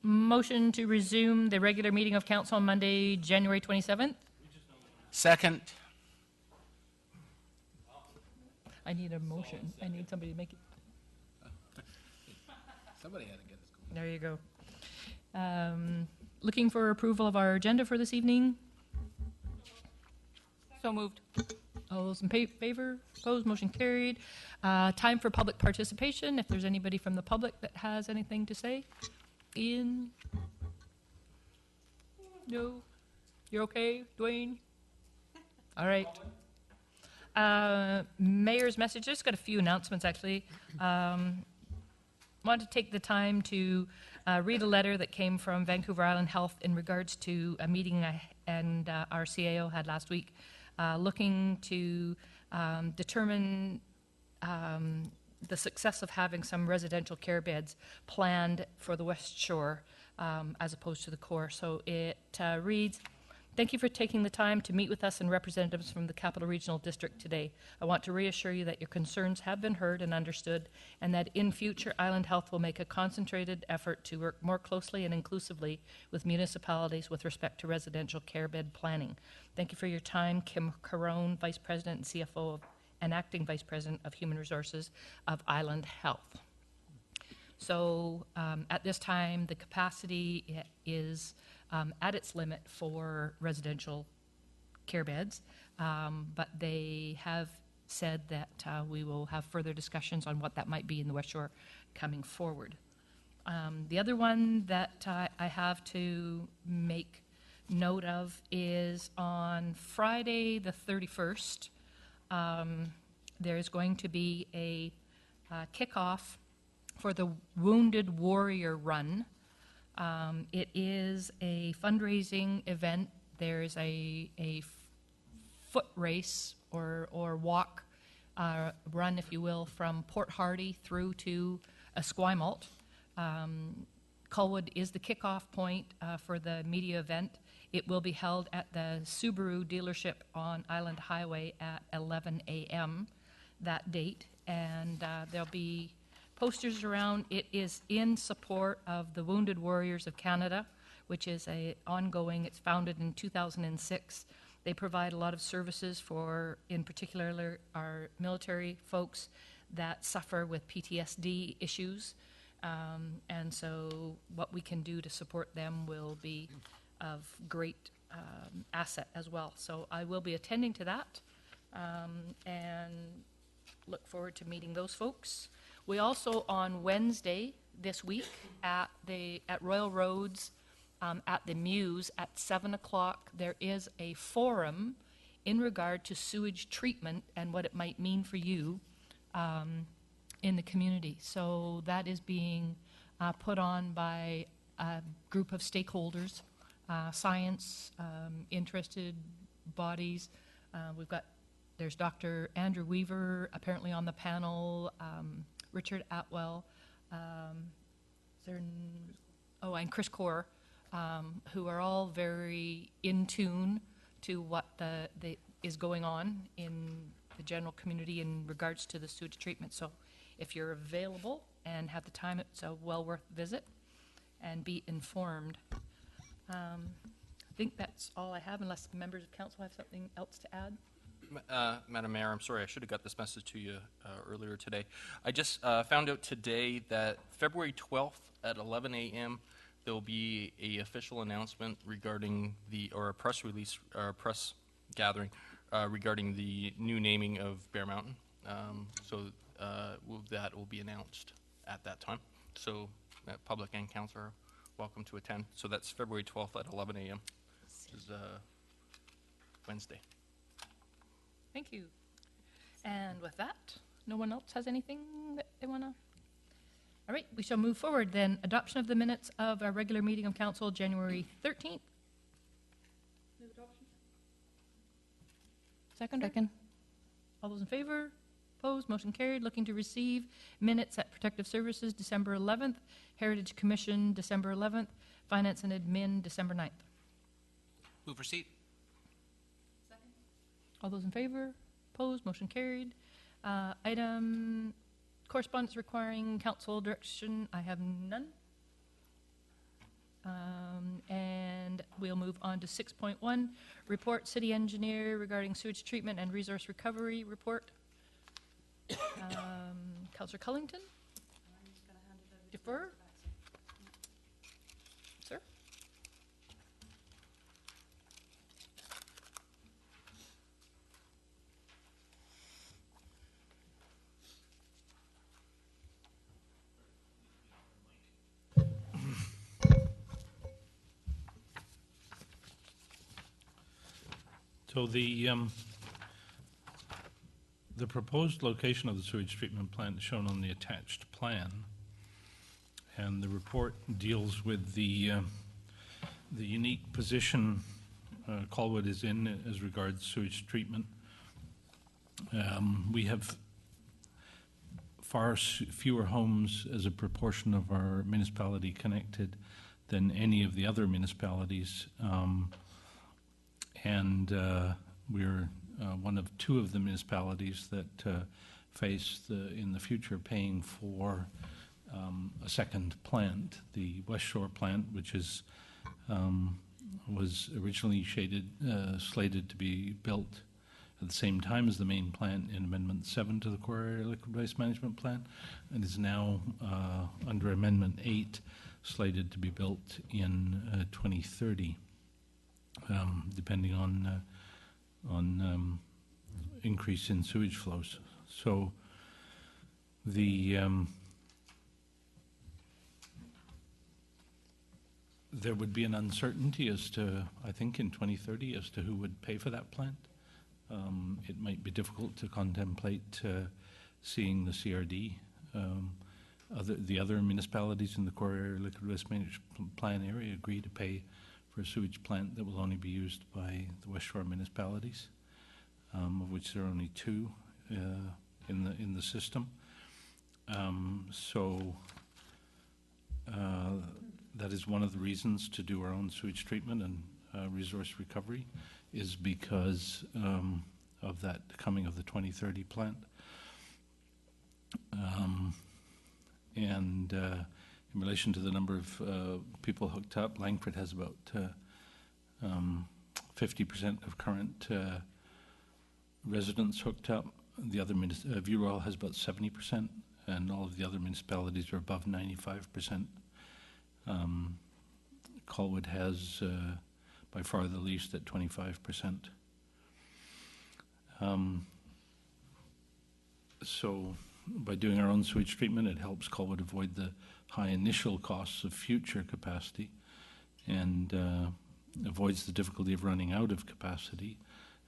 Motion to resume the regular meeting of council on Monday, January 27th. Second. I need a motion. I need somebody to make it. Somebody had to get us going. There you go. Looking for approval of our agenda for this evening. So moved. All those in favor? Opposed? Motion carried. Time for public participation. If there's anybody from the public that has anything to say. Ian? No? You're okay, Dwayne? All right. Mayor's message. Just got a few announcements, actually. Want to take the time to read a letter that came from Vancouver Island Health in regards to a meeting and our CAO had last week, looking to determine the success of having some residential care beds planned for the West Shore as opposed to the core. So it reads, thank you for taking the time to meet with us and representatives from the Capital Regional District today. I want to reassure you that your concerns have been heard and understood, and that in future Island Health will make a concentrated effort to work more closely and inclusively with municipalities with respect to residential care bed planning. Thank you for your time. Kim Carone, Vice President and CFO and Acting Vice President of Human Resources of Island Health. So at this time, the capacity is at its limit for residential care beds, but they have said that we will have further discussions on what that might be in the West Shore coming forward. The other one that I have to make note of is on Friday the 31st, there is going to be a kickoff for the Wounded Warrior Run. It is a fundraising event. There's a foot race or walk, run, if you will, from Port Hardy through to Esquimalt. Colwood is the kickoff point for the media event. It will be held at the Subaru dealership on Island Highway at 11 a.m. that date, and there'll be posters around. It is in support of the Wounded Warriors of Canada, which is it's founded in 2006. They provide a lot of services for, in particular, our military folks that suffer with PTSD issues. And so what we can do to support them will be of great asset as well. So I will be attending to that and look forward to meeting those folks. We also, on Wednesday this week at Royal Roads at the Muse at 7 o'clock, there is a forum in regard to sewage treatment and what it might mean for you in the community. So that is being put on by a group of stakeholders, science, interested bodies. There's Dr. Andrew Weaver apparently on the panel, Richard Atwell, and Chris Core, who are all very in tune to what is going on in the general community in regards to the sewage treatment. So if you're available and have the time, it's well worth a visit and be informed. I think that's all I have, unless members of council have something else to add. Madam Mayor, I'm sorry, I should have got this message to you earlier today. I just found out today that February 12th at 11 a.m. there will be a official announcement regarding or a press release, or a press gathering regarding the new naming of Bear Mountain. That will be announced at that time. So public and council are welcome to attend. So that's February 12th at 11 a.m. Which is Wednesday. Thank you. And with that, no one else has anything that they want to? All right, we shall move forward then. Adoption of the minutes of our regular meeting of council, January 13th. Move adoption. Second. All those in favor? Opposed? Motion carried. Looking to receive minutes at Protective Services, December 11th. Heritage Commission, December 11th. Finance and Admin, December 9th. Move receipt. All those in favor? Opposed? Motion carried. Item correspondence requiring council direction. I have none. And we'll move on to 6.1, report city engineer regarding sewage treatment and resource recovery report. Councillor Cullington? Defer? Sir? So the proposed location of the sewage treatment plant is shown on the attached plan, and the report deals with the unique position Colwood is in as regards sewage treatment. We have far fewer homes as a proportion of our municipality connected than any of the other municipalities. And we're one of two of the municipalities that face in the future paying for a second plant, the West Shore plant, which is was originally slated to be built at the same time as the main plant in Amendment 7 to the Core Area Liquid Waste Management Plan, and is now under Amendment 8 slated to be built in 2030. Depending on increase in sewage flows. So there would be an uncertainty as to, I think, in 2030 as to who would pay for that plant. It might be difficult to contemplate seeing the CRD. The other municipalities in the Core Area Liquid Waste Management Plan area agree to pay for a sewage plant that will only be used by the West Shore municipalities, of which there are only two in the system. So that is one of the reasons to do our own sewage treatment and resource recovery, is because of that coming of the 2030 plant. In relation to the number of people hooked up, Langford has about 50% of current residents hooked up. The other Viewroyal has about 70%, and all of the other municipalities are above 95%. Colwood has by far the least at 25%. So by doing our own sewage treatment, it helps Colwood avoid the high initial costs of future capacity, and avoids the difficulty of running out of capacity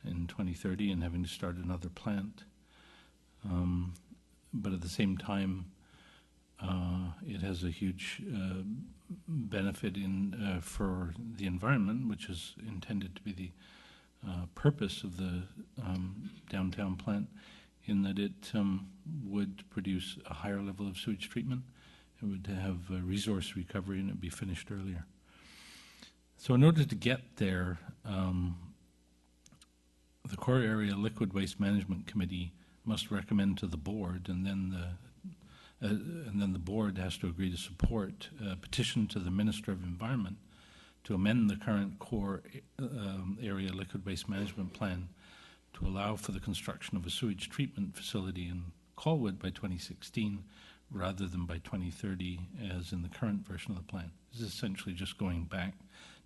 in 2030 and having to start another plant. But at the same time, it has a huge benefit for the environment, which is intended to be the purpose of the downtown plant, in that it would produce a higher level of sewage treatment. It would have resource recovery, and it would be finished earlier. So in order to get there, the Core Area Liquid Waste Management Committee must recommend to the board, and then the board has to agree to support a petition to the Minister of Environment to amend the current Core Area Liquid Waste Management Plan to allow for the construction of a sewage treatment facility in Colwood by 2016 rather than by 2030 as in the current version of the plan. This is essentially just going back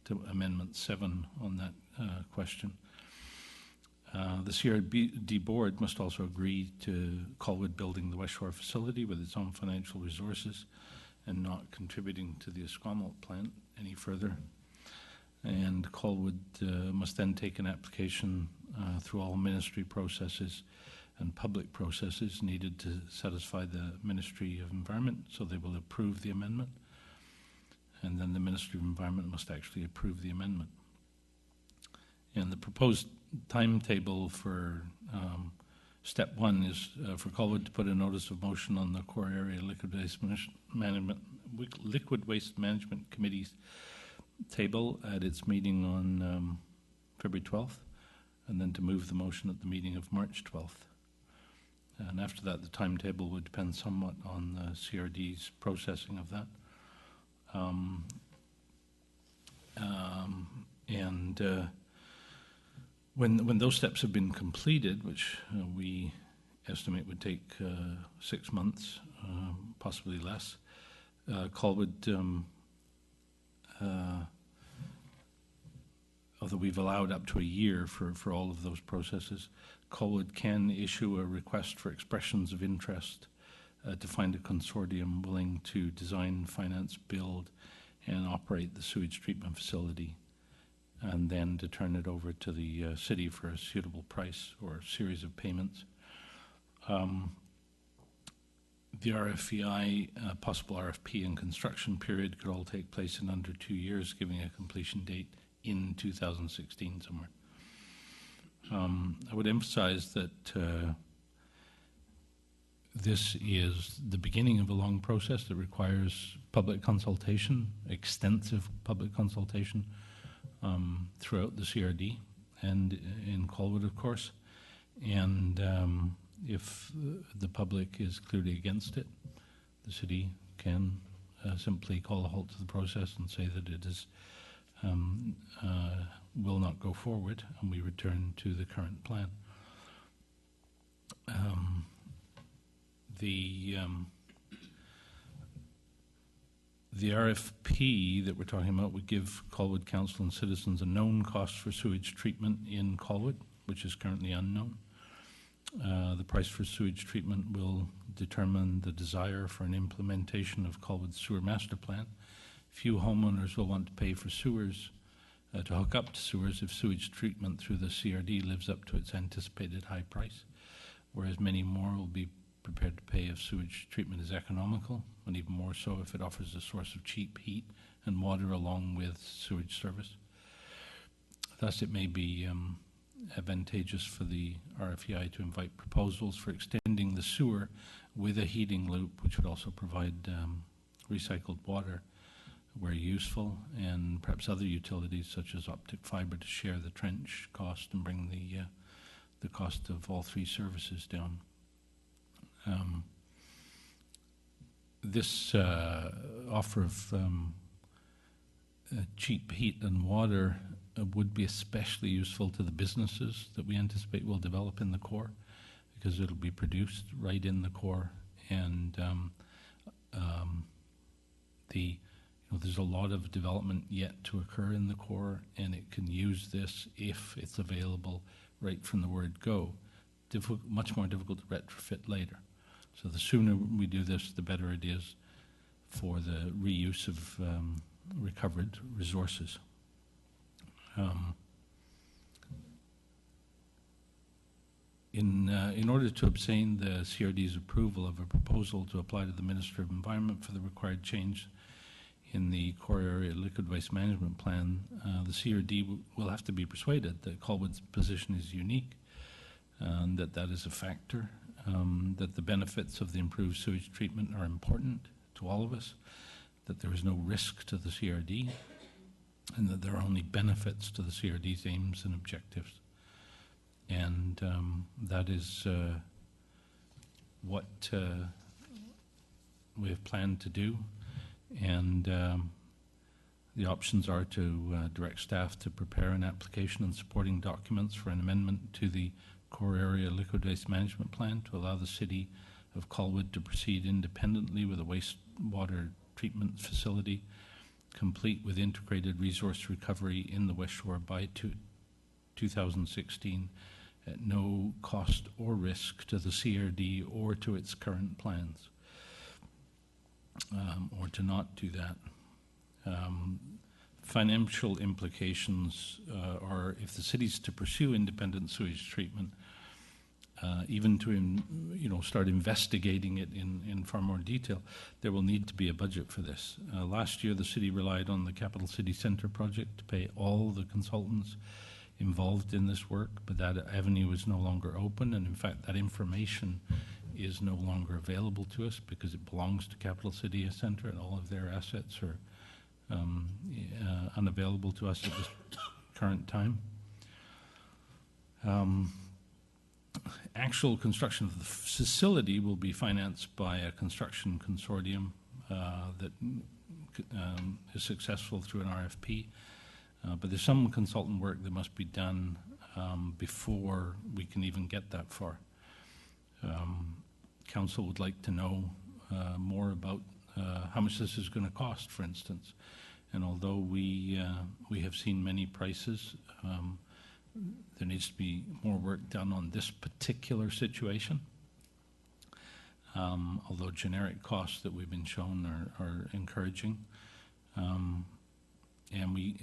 to Amendment 7 on that question. The CRD board must also agree to Colwood building the West Shore facility with its own financial resources and not contributing to the Esquimalt plant any further. And Colwood must then take an application through all ministry processes and public processes needed to satisfy the Ministry of Environment, so they will approve the amendment. And then the Ministry of Environment must actually approve the amendment. And the proposed timetable for step one is for Colwood to put a notice of motion on the Core Area Liquid Waste Management Committee's table at its meeting on February 12th, and then to move the motion at the meeting of March 12th. And after that, the timetable would depend somewhat on the CRD's processing of that. when those steps have been completed, which we estimate would take 6 months, possibly less, Colwood, although we've allowed up to a year for all of those processes, Colwood can issue a request for expressions of interest to find a consortium willing to design, finance, build, and operate the sewage treatment facility, and then to turn it over to the city for a suitable price or series of payments. The RFEI, possible RFP and construction period could all take place in under 2 years, giving a completion date in 2016 somewhere. I would emphasize that this is the beginning of a long process that requires public consultation, extensive public consultation throughout the CRD and in Colwood, of course. And if the public is clearly against it, the city can simply call a halt to the process and say that it is will not go forward, and we return to the current plan. The RFP that we're talking about would give Colwood Council and citizens a known cost for sewage treatment in Colwood, which is currently unknown. The price for sewage treatment will determine the desire for an implementation of Colwood's sewer master plan. Few homeowners will want to pay for sewers, to hook up to sewers if sewage treatment through the CRD lives up to its anticipated high price, whereas many more will be prepared to pay if sewage treatment is economical, and even more so if it offers a source of cheap heat and water along with sewage service. Thus, it may be advantageous for the RFEI to invite proposals for extending the sewer with a heating loop, which would also provide recycled water where useful, and perhaps other utilities such as optic fiber to share the trench cost and bring the cost of all three services down. This offer of cheap heat and water would be especially useful to the businesses that we anticipate will develop in the core, because it'll be produced right in the core, and there's a lot of development yet to occur in the core, and it can use this if it's available right from the word go. Much more difficult to retrofit later. So the sooner we do this, the better it is for the reuse of recovered resources. In order to obtain the CRD's approval of a proposal to apply to the Minister of Environment for the required change in the core area liquid waste management plan, the CRD will have to be persuaded that Colwood's position is unique, and that is a factor, that the benefits of the improved sewage treatment are important to all of us, that there is no risk to the CRD, and that there are only benefits to the CRD's aims and objectives. And that is what we have planned to do. And the options are to direct staff to prepare an application and supporting documents for an amendment to the core area liquid waste management plan to allow the city of Colwood to proceed independently with a wastewater treatment facility complete with integrated resource recovery in the West Shore by 2016 at no cost or risk to the CRD or to its current plans, or to not do that. Financial implications are if the city's to pursue independent sewage treatment, even to start investigating it in far more detail, there will need to be a budget for this. Last year, the city relied on the Capital City Centre project to pay all the consultants involved in this work, but that avenue is no longer open, and in fact, that information is no longer available to us because it belongs to Capital City Centre, and all of their assets are unavailable to us at this current time. Actual construction of the facility will be financed by a construction consortium that is successful through an RFP. But there's some consultant work that must be done before we can even get that far. Council would like to know more about how much this is going to cost, for instance. And although we have seen many prices, there needs to be more work done on this particular situation. Although generic costs that we've been shown are encouraging. And we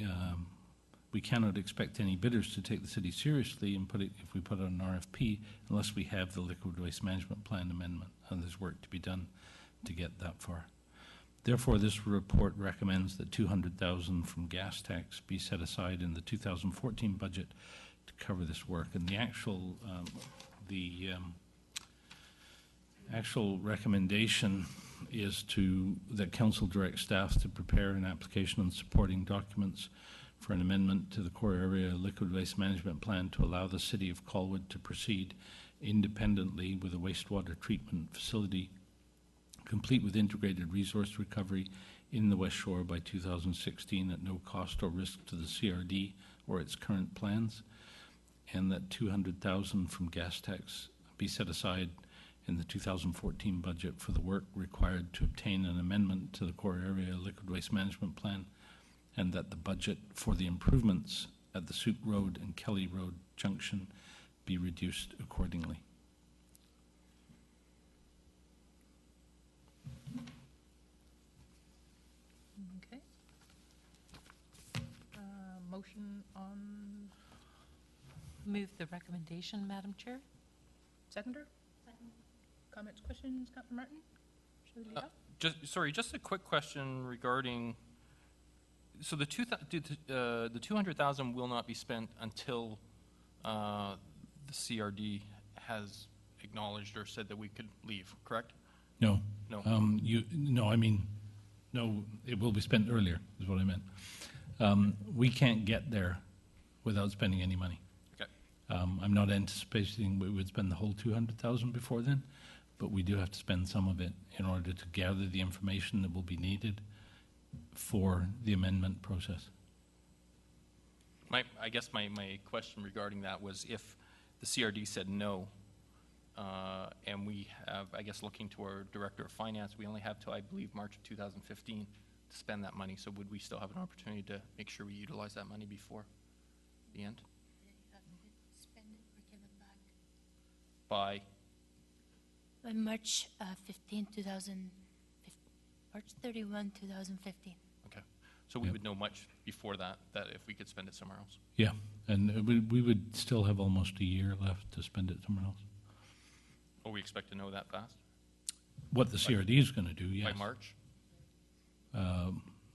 cannot expect any bidders to take the city seriously and if we put out an RFP unless we have the liquid waste management plan amendment, and there's work to be done to get that far. Therefore, this report recommends that $200,000 from gas tax be set aside in the 2014 budget to cover this work. And the actual recommendation is that council direct staff to prepare an application and supporting documents for an amendment to the core area liquid waste management plan to allow the city of Colwood to proceed independently with a wastewater treatment facility complete with integrated resource recovery in the West Shore by 2016 at no cost or risk to the CRD or its current plans, and that $200,000 from gas tax be set aside in the 2014 budget for the work required to obtain an amendment to the core area liquid waste management plan, and that the budget for the improvements at the Suit Road and Kelly Road junction be reduced accordingly. Okay. Motion on Move the recommendation, Madam Chair. seconder? Comments, questions, Councillor Martin? Just a quick question regarding, so the 200,000 will not be spent until the CRD has acknowledged or said that we could leave, correct? No. No. No, it will be spent earlier, is what I meant. We can't get there without spending any money. Okay. I'm not anticipating we would spend the whole 200,000 before then, but we do have to spend some of it in order to gather the information that will be needed for the amendment process. I guess my question regarding that was if the CRD said no, and we have, I guess, looking to our Director of Finance, we only have till, I believe, March of 2015 to spend that money. So would we still have an opportunity to make sure we utilize that money before the end? Spend it or give it back. By March 31, 2015. okay, so we would know much before that if we could spend it somewhere else. Yeah, and we would still have almost a year left to spend it somewhere else. Or we expect to know that fast? What the CRD is going to do, yes. By March?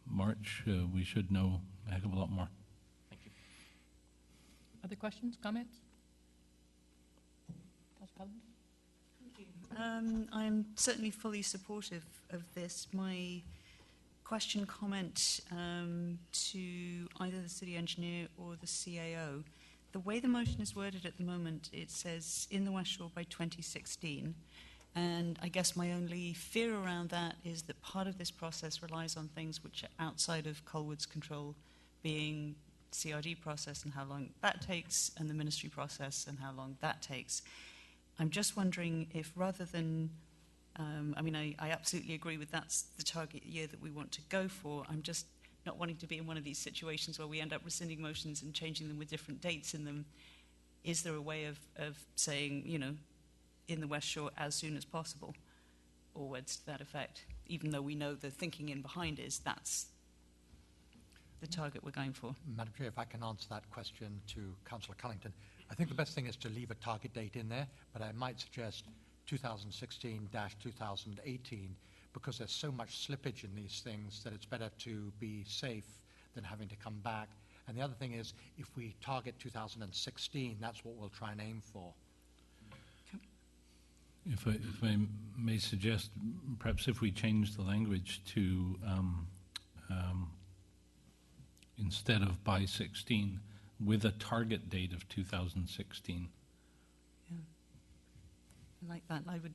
March, we should know a heck of a lot more. Thank you. Other questions, comments? Councillor Collins? I'm certainly fully supportive of this. My question, comment to either the city engineer or the CAO. The way the motion is worded at the moment, it says in the West Shore by 2016. And I guess my only fear around that is that part of this process relies on things which are outside of Colwood's control, being CRD process and how long that takes, and the ministry process and how long that takes. I'm just wondering if rather than, I absolutely agree with that's the target year that we want to go for. I'm just not wanting to be in one of these situations where we end up rescinding motions and changing them with different dates in them. Is there a way of saying, in the West Shore as soon as possible, or words to that effect, even though we know the thinking in behind is that's the target we're going for? Madam Chair, if I can answer that question to Councillor Cullington. I think the best thing is to leave a target date in there, but I might suggest 2016-2018, because there's so much slippage in these things that it's better to be safe than having to come back. And the other thing is, if we target 2016, that's what we'll try and aim for. If I may suggest, perhaps if we change the language to instead of by 16, with a target date of 2016. Yeah, I like that. I would.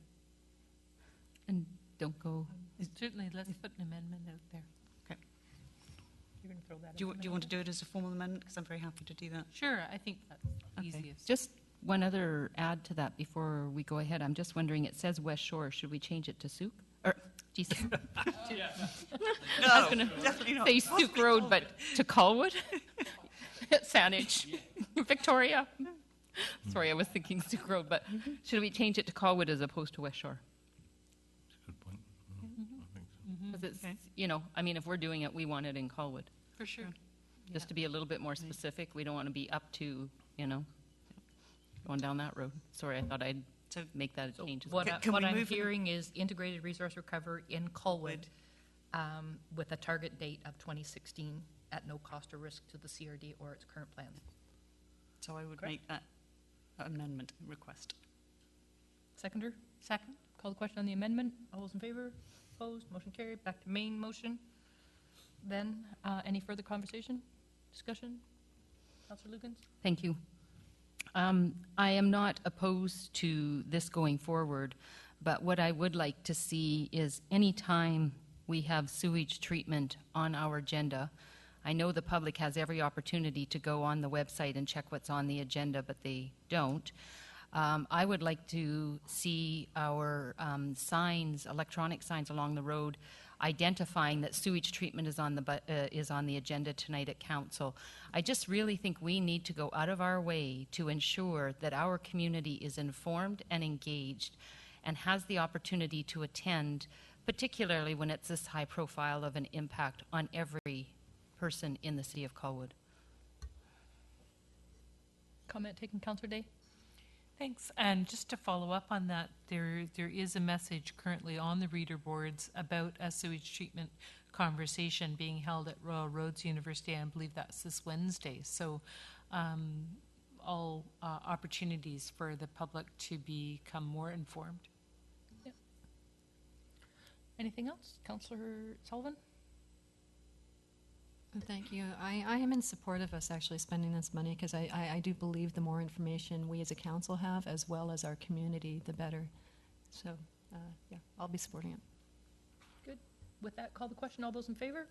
And don't go. Certainly, let's put an amendment out there. You're going to throw that Do you want to do it as a formal amendment? Because I'm very happy to do that. Sure, I think that's Okay. easiest. Just one other add to that before we go ahead. I'm just wondering, it says West Shore. Should we change it to Souk? Or, Jesus, No, gonna definitely not. say Souk Road, but to Colwood? Sandwich, Victoria. Sorry, I was thinking Souk Road, but should we change it to Colwood as opposed to West Shore? That's a good point. I think so. Because it's, Okay. you know, I mean, if we're doing it, we want it in Colwood. For sure. Just to be a little bit more specific, we don't want to be up to, you know, going down that road. Sorry, I thought I'd So make that a So change. what, Can what we I'm move in- hearing is integrated resource recovery in Colwood with a target date of 2016 at no cost or risk to the CRD or its current plans. So I would make that amendment request. Seconder, Second? call the question on the amendment. All those in favor? Opposed? Motion carried. Back to main motion. Then, any further conversation, discussion? Councillor Lugans? Thank you. I am not opposed to this going forward, but what I would like to see is any time we have sewage treatment on our agenda, I know the public has every opportunity to go on the website and check what's on the agenda, but they don't. I would like to see our signs, electronic signs along the road, identifying that sewage treatment is on the agenda tonight at council. I just really think we need to go out of our way to ensure that our community is informed and engaged and has the opportunity to attend, particularly when it's this high profile of an impact on every person in the city of Colwood. Comment taken, Councillor Day? Thanks. And just to follow up on that, there is a message currently on the reader boards about a sewage treatment conversation being held at Royal Roads University. I believe that's this Wednesday. So all opportunities for the public to become more informed. Anything else? Councillor Sullivan? Thank you. I am in support of us actually spending this money because I do believe the more information we as a council have, as well as our community, the better. So, yeah, I'll be supporting it. Good. With that, call the question. All those in favor?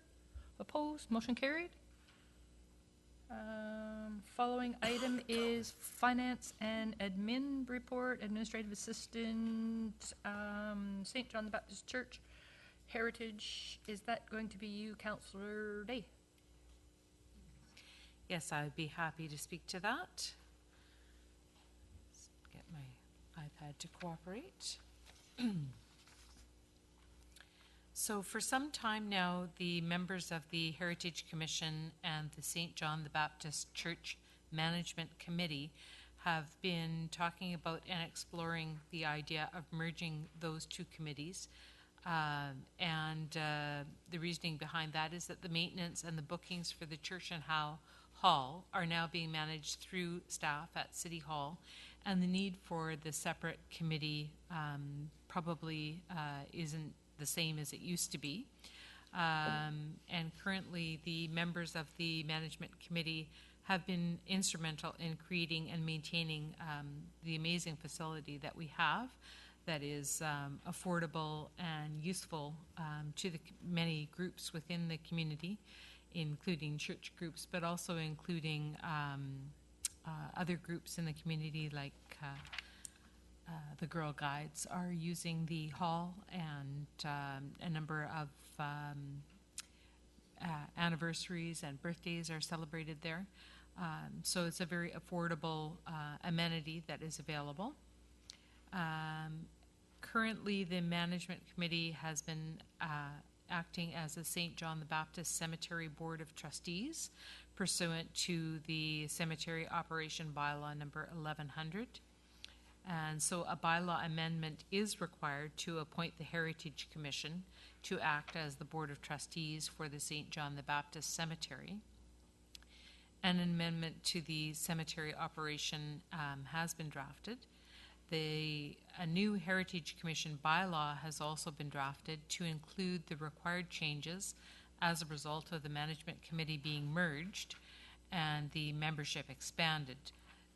Opposed? Motion carried. Following item is Finance and Admin Report, Administrative Assistant, St. John the Baptist Church, Heritage. Is that going to be you, Councillor Day? Yes, I'd be happy to speak to that. Let's get my iPad to cooperate. So for some time now, the members of the Heritage Commission and the St. John the Baptist Church Management Committee have been talking about and exploring the idea of merging those two committees. The reasoning behind that is that the maintenance and the bookings for the church and hall are now being managed through staff at City Hall, and the need for the separate committee probably isn't the same as it used to be. And currently, the members of the management committee have been instrumental in creating and maintaining the amazing facility that we have that is affordable and useful to the many groups within the community, including church groups, but also including other groups in the community like the Girl Guides are using the hall, and a number of anniversaries and birthdays are celebrated there. So it's a very affordable amenity that is available. Currently, the management committee has been acting as a St. John the Baptist Cemetery Board of Trustees pursuant to the Cemetery Operation Bylaw number 1100. And so a bylaw amendment is required to appoint the Heritage Commission to act as the Board of Trustees for the St. John the Baptist Cemetery. An amendment to the cemetery operation has been drafted. A new Heritage Commission bylaw has also been drafted to include the required changes as a result of the management committee being merged and the membership expanded.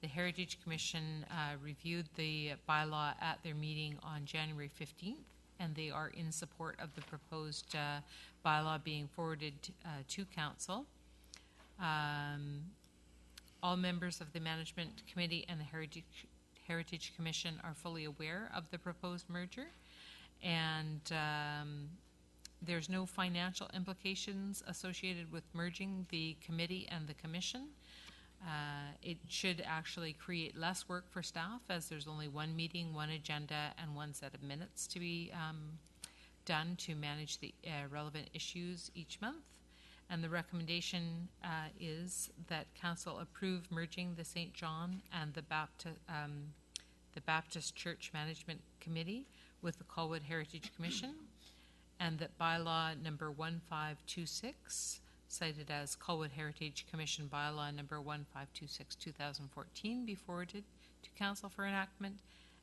The Heritage Commission reviewed the bylaw at their meeting on January 15th, and they are in support of the proposed bylaw being forwarded to Council. All members of the Management Committee and the Heritage Commission are fully aware of the proposed merger, and there's no financial implications associated with merging the committee and the commission. It should actually create less work for staff, as there's only one meeting, one agenda, and one set of minutes to be done to manage the relevant issues each month. And the recommendation is that Council approve merging the St. John and the Baptist Church Management Committee with the Colwood Heritage Commission, and that bylaw number 1526, cited as Colwood Heritage Commission bylaw number 1526/2014, be forwarded to Council for enactment,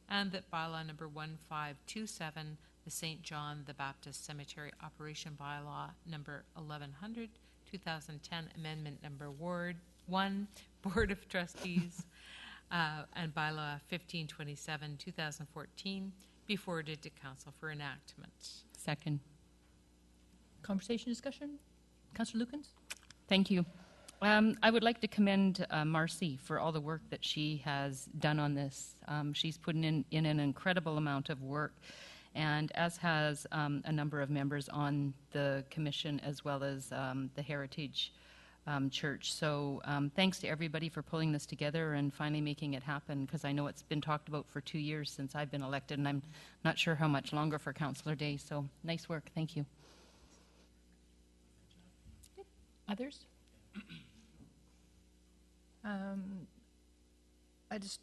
and that bylaw number 1527, the St. John the Baptist Cemetery Operation bylaw number 1100/2010, amendment number Ward 1, Board of Trustees, and bylaw 1527/2014, be forwarded to Council for enactment. Second. Conversation, discussion? Councillor Lukens? Thank you. I would like to commend Marcy for all the work that she has done on this. She's put in an incredible amount of work, and as has a number of members on the commission as well as the Heritage Church. So thanks to everybody for pulling this together and finally making it happen, because I know it's been talked about for 2 years since I've been elected, and I'm not sure how much longer for Councillor Day. So nice work. Thank you. Others? I just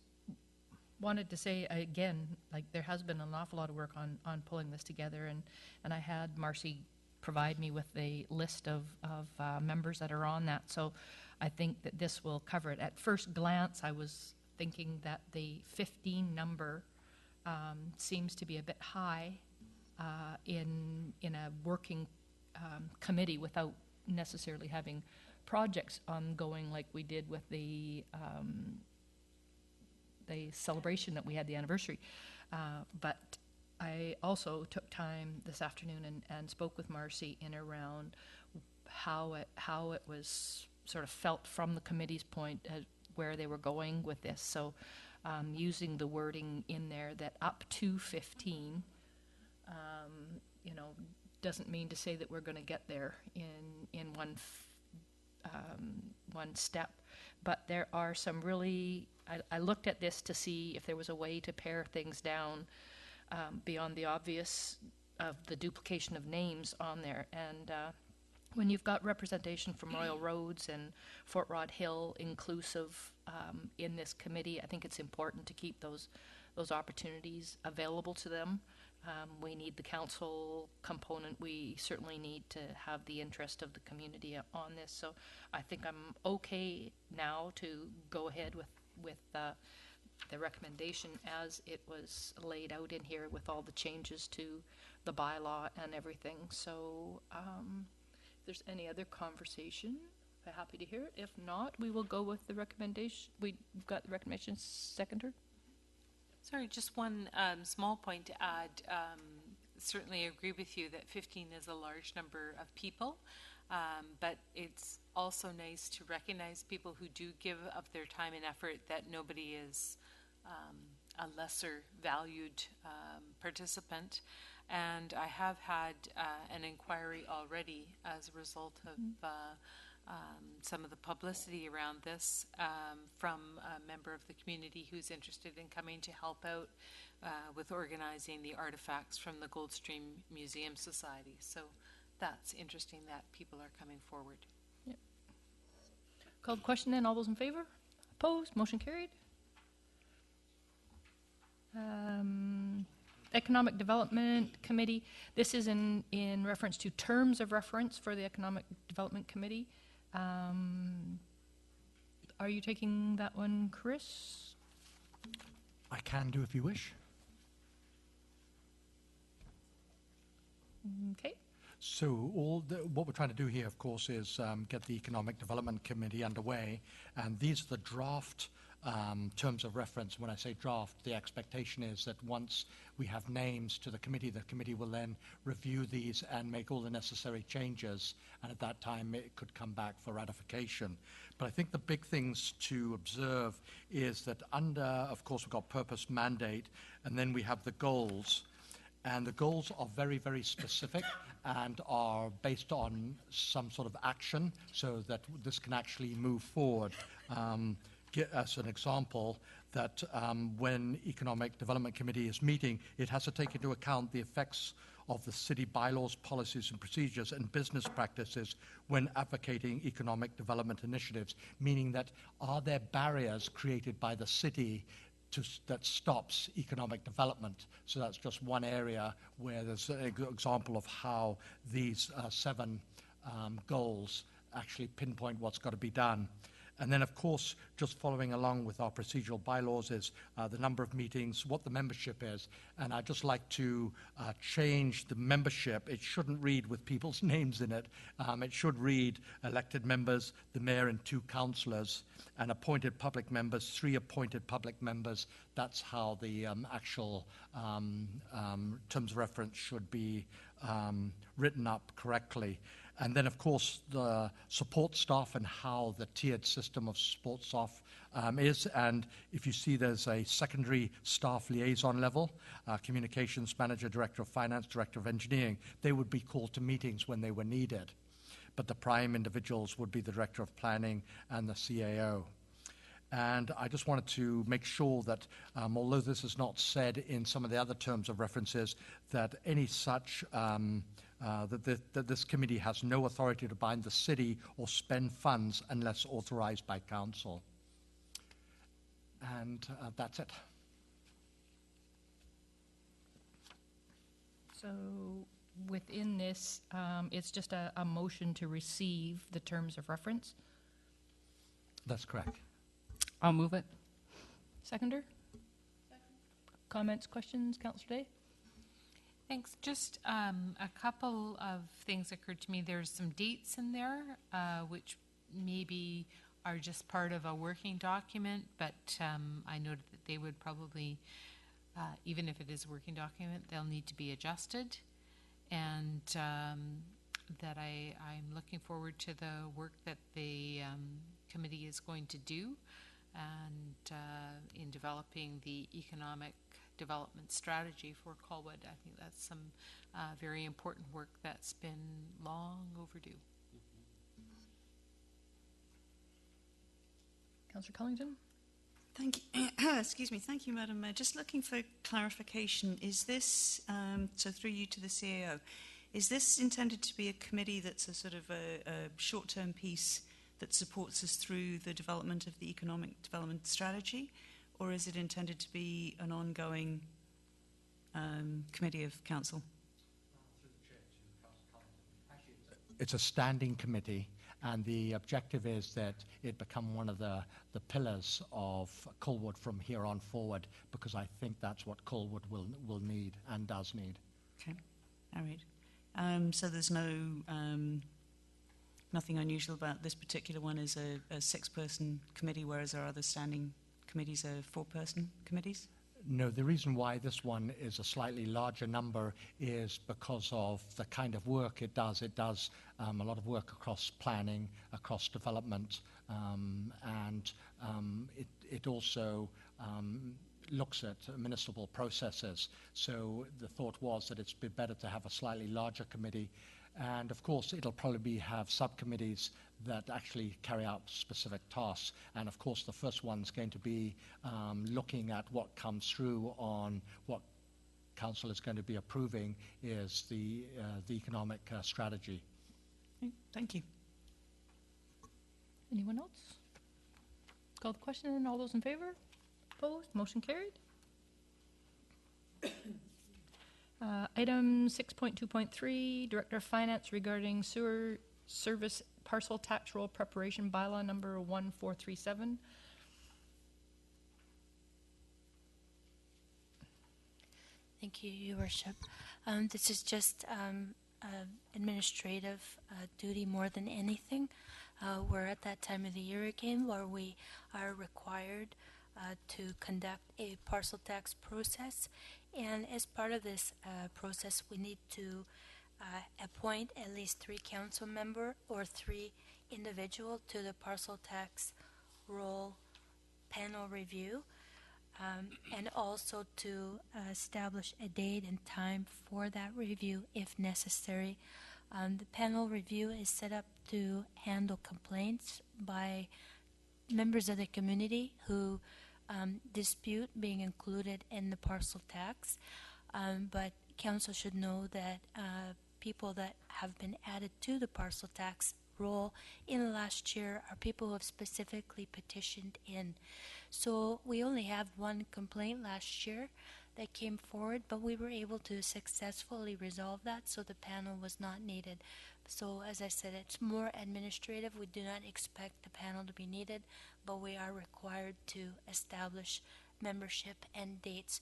wanted to say again, like, there has been an awful lot of work on pulling this together, and I had Marcy provide me with a list of members that are on that, so I think that this will cover it. At first glance, I was thinking that the 15 number seems to be a bit high in a working committee without necessarily having projects ongoing like we did with the celebration that we had, the anniversary. But I also took time this afternoon and spoke with Marcy in around how it was sort of felt from the committee's point where they were going with this. So using the wording in there that up to 15, doesn't mean to say that we're going to get there in one step. But there are some really, I looked at this to see if there was a way to pare things down beyond the obvious of the duplication of names on there. And when you've got representation from Royal Roads and Fort Rod Hill inclusive in this committee, I think it's important to keep those opportunities available to them. We need the council component. We certainly need to have the interest of the community on this. So I think I'm okay now to go ahead with the recommendation as it was laid out in here with all the changes to the bylaw and everything. So if there's any other conversation, I'm happy to hear it. If not, we will go with the recommendation. We've got the recommendation seconder. Sorry, just one small point to add. Certainly agree with you that 15 is a large number of people, but it's also nice to recognize people who do give of their time and effort, that nobody is a lesser valued participant. And I have had an inquiry already as a result of some of the publicity around this from a member of the community who's interested in coming to help out with organizing the artifacts from the Goldstream Museum Society. So that's interesting that people are coming forward. Yep. Call the question then. All those in favor? Opposed? Motion carried. Economic Development Committee. This is in reference to terms of reference for the Economic Development Committee. Are you taking that one, Chris? I can do if you wish. Okay. So what we're trying to do here, of course, is get the Economic Development Committee underway, and these are the draft terms of reference. When I say draft, the expectation is that once we have names to the committee will then review these and make all the necessary changes, and at that time it could come back for ratification. But I think the big things to observe is that under, of course, we've got purpose, mandate, and then we have the goals. And the goals are very, very specific and are based on some sort of action so that this can actually move forward. As an example, that when Economic Development Committee is meeting, it has to take into account the effects of the city bylaws, policies and procedures and business practices when advocating economic development initiatives, meaning that are there barriers created by the city that stops economic development? So that's just one area where there's an example of how these 7 goals actually pinpoint what's got to be done. And then, of course, just following along with our procedural bylaws is the number of meetings, what the membership is. And I'd just like to change the membership. It shouldn't read with people's names in it. It should read elected members, the mayor and 2 councillors, and appointed public members, 3 appointed public members. That's how the actual terms of reference should be written up correctly. And then, of course, the support staff and how the tiered system of support staff is. And if you see there's a secondary staff liaison level, communications manager, director of finance, director of engineering, they would be called to meetings when they were needed. But the prime individuals would be the director of planning and the CAO. And I just wanted to make sure that, although this is not said in some of the other terms of references, that any such that this committee has no authority to bind the city or spend funds unless authorized by council. And that's it. So within this, it's just a motion to receive the terms of reference. That's correct. I'll move it. Seconder? Comments, questions, Councillor Day? Thanks. Just a couple of things occurred to me. There's some dates in there, which maybe are just part of a working document, but I noted that they would probably, even if it is a working document, they'll need to be adjusted. And that I'm looking forward to the work that the committee is going to do and in developing the economic development strategy for Colwood. I think that's some very important work that's been long overdue. Councillor Collington? Thank you. Excuse me. Thank you, Madam Mayor. Just looking for clarification. Is this, so through you to the CAO, is this intended to be a committee that's a sort of a short-term piece that supports us through the development of the economic development strategy? Or is it intended to be an ongoing committee of council? It's a standing committee, and the objective is that it become one of the pillars of Colwood from here on forward, because I think that's what Colwood will need and does need. Okay, all right. So there's nothing unusual about this particular one as a 6-person committee, whereas our other standing committees are 4-person committees? No, the reason why this one is a slightly larger number is because of the kind of work it does. It does a lot of work across planning, across development, and it also looks at municipal processes. So the thought was that it's been better to have a slightly larger committee. And of course, it'll probably have subcommittees that actually carry out specific tasks. And of course, the first one's going to be looking at what comes through on what council is going to be approving is the economic strategy. Okay, thank you. Anyone else? Call the question. All those in favour? Opposed? Motion carried. Item 6.2.3, Director of Finance regarding sewer service parcel tax roll preparation bylaw number 1437. Thank you, Your Worship. This is just administrative duty more than anything. We're at that time of the year again where we are required to conduct a parcel tax process. And as part of this process, we need to appoint at least 3 council member or 3 individual to the parcel tax roll panel review, and also to establish a date and time for that review if necessary. The panel review is set up to handle complaints by members of the community who dispute being included in the parcel tax, but council should know that people that have been added to the parcel tax roll in the last year are people who have specifically petitioned in. So we only have 1 complaint last year that came forward, but we were able to successfully resolve that, so the panel was not needed. So as I said, it's more administrative. We do not expect the panel to be needed, but we are required to establish membership and dates.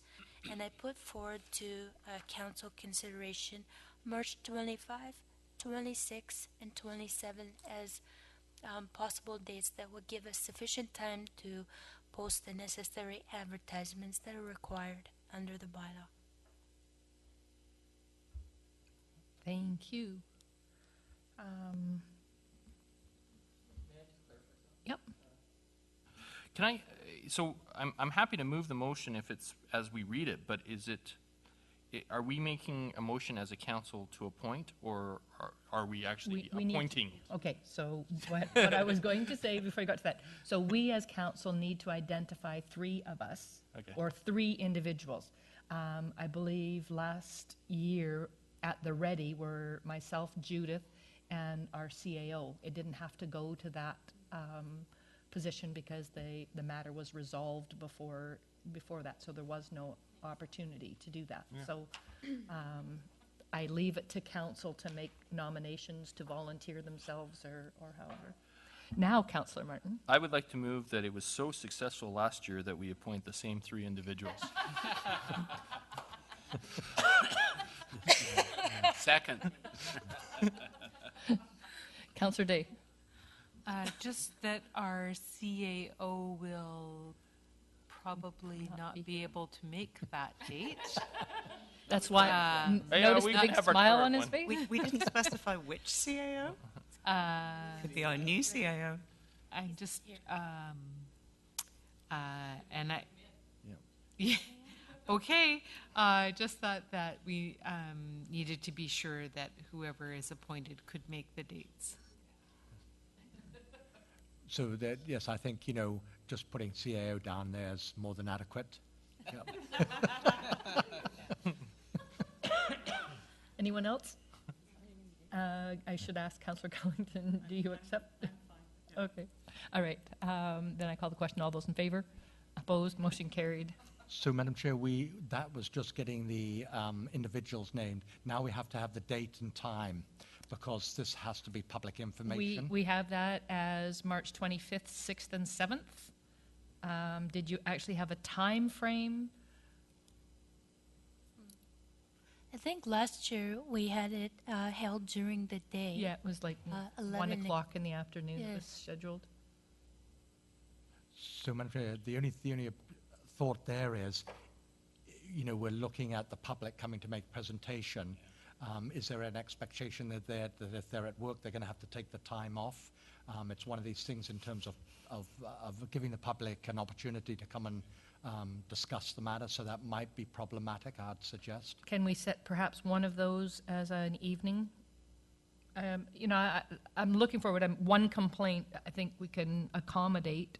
And I put forward to council consideration March 25, 26, and 27 as possible dates that would give us sufficient time to post the necessary advertisements that are required under the bylaw. Thank you. Yep. Can I, so I'm happy to move the motion if it's as we read it, but is it, are we making a motion as a council to appoint, or are we actually We need to- appointing? Okay, so what I was going to say before I got to that, so we as council need to identify 3 of us, Okay. or 3 individuals. I believe last year at the ready were myself, Judith, and our CAO. It didn't have to go to that position because the matter was resolved before that, so there was no opportunity to do that. So I leave it to council to make nominations to volunteer themselves or however. Now, Councillor Martin. I would like to move that it was so successful last year that we appoint the same 3 individuals. Second. Councillor Day. Just that our CAO will probably not be able to make that date. That's why, Yeah, notice we the can big have our smile current on his one. face? We didn't specify which CAO. Could be our new CAO. I just, and I, yeah, okay, just thought that we needed to be sure that whoever is appointed could make the dates. So that, yes, I think, just putting CAO down there is more than adequate. Yep. Anyone else? I should ask Councillor Cullington, do you accept? Okay, all right. Then I call the question. All those in favor? Opposed? Motion carried. So, Madam Chair, that was just getting the individuals named. Now we have to have the date and time, because this has to be public information. We have that as March 25th, 6th, and 7th. Did you actually have a time frame? I think last year we had it held during the day. Yeah, it was like 1 11 o'clock in the afternoon it was Yes. scheduled. So, Madam Chair, the only thought there is, we're looking at the public coming to make presentation. Is there an expectation that if they're at work, they're going to have to take the time off? It's one of these things in terms of giving the public an opportunity to come and discuss the matter, so that might be problematic, I'd suggest. Can we set perhaps one of those as an evening? I'm looking forward. One complaint I think we can accommodate.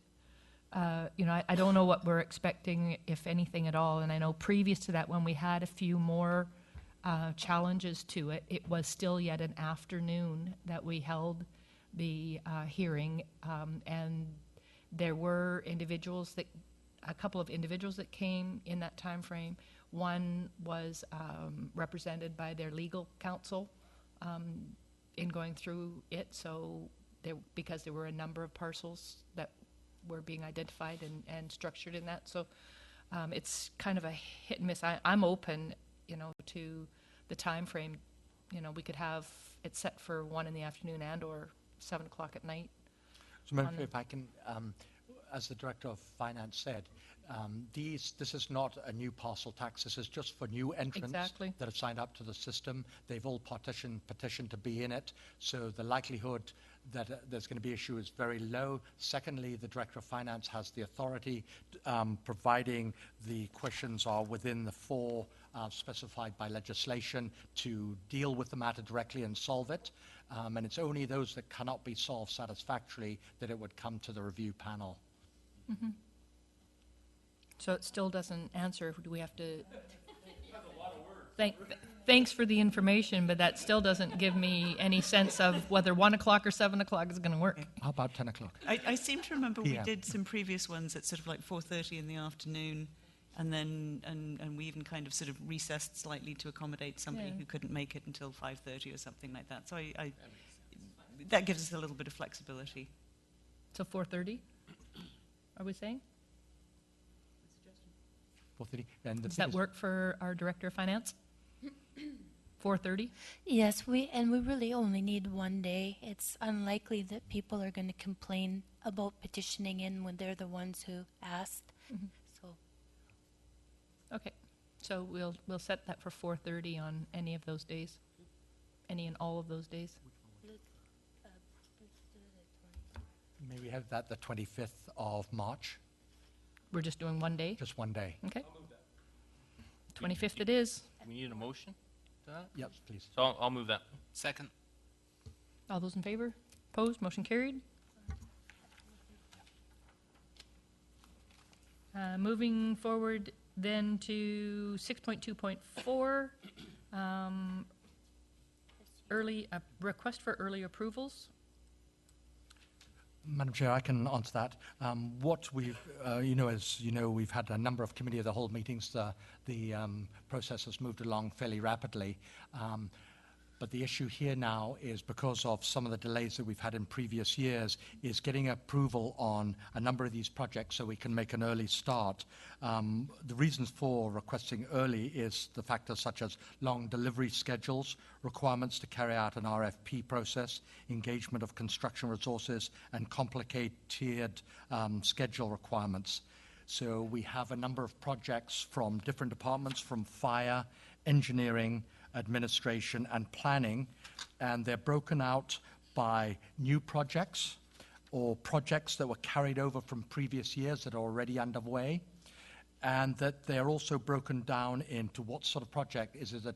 I don't know what we're expecting, if anything at all. And I know previous to that, when we had a few more challenges to it, it was still yet an afternoon that we held the hearing. And there were a couple of individuals that came in that time frame. One was represented by their legal counsel in going through it. So because there were a number of parcels that were being identified and structured in that. So it's kind of a hit and miss. I'm open, to the time frame. We could have it set for 1 in the afternoon and or 7 o'clock at night. So, Madam Chair, if I can, as the Director of Finance said, this is not a new parcel tax. This is just for new entrants Exactly. that have signed up to the system. They've all petitioned to be in it. So the likelihood that there's going to be issue is very low. Secondly, the Director of Finance has the authority, providing the questions are within the four specified by legislation, to deal with the matter directly and solve it. And it's only those that cannot be solved satisfactorily that it would come to the review panel. So it still doesn't answer, do we have to? Thanks for the information, but that still doesn't give me any sense of whether 1 o'clock or 7 o'clock is going to work. How about 10 o'clock? I seem to remember we Yeah. did some previous ones at sort of like 4:30 in the afternoon, and then and we even kind of sort of recessed slightly to accommodate somebody Yeah. who couldn't make it until 5:30 or something like that. So that gives us a little bit of flexibility. So 4:30, are we saying? 4:30. And the Does thing that is- work for our Director of Finance? 4:30? Yes, we really only need one day. It's unlikely that people are going to complain about petitioning in when they're the ones who asked. So Okay, so we'll set that for 4:30 on any of those days, any and all of those days. May we have that the 25th of March? We're just doing one day, Just one day. okay? 25th it is. Do we need a motion to that? Yep, please. So I'll move that. Second. All those in favor? Opposed? Motion carried. Moving forward then to 6.2.4, request for early approvals. Madam Chair, I can answer that. What we've, as you know, we've had a number of committee of the whole meetings. The process has moved along fairly rapidly. But the issue here now is, because of some of the delays that we've had in previous years, is getting approval on a number of these projects so we can make an early start. The reasons for requesting early is the factors such as long delivery schedules, requirements to carry out an RFP process, engagement of construction resources, and complicated schedule requirements. So we have a number of projects from different departments, from fire, engineering, administration, and planning, and they're broken out by new projects or projects that were carried over from previous years that are already underway, and that they're also broken down into what sort of project. Is it a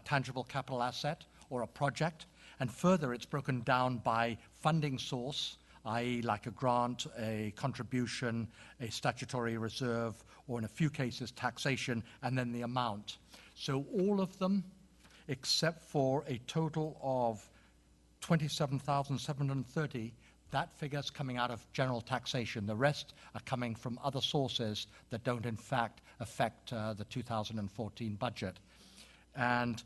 tangible capital asset or a project? And further, it's broken down by funding source, i.e. like a grant, a contribution, a statutory reserve, or in a few cases taxation, and then the amount. So all of them, except for a total of 27,730, that figure's coming out of general taxation. The rest are coming from other sources that don't in fact affect the 2014 budget. And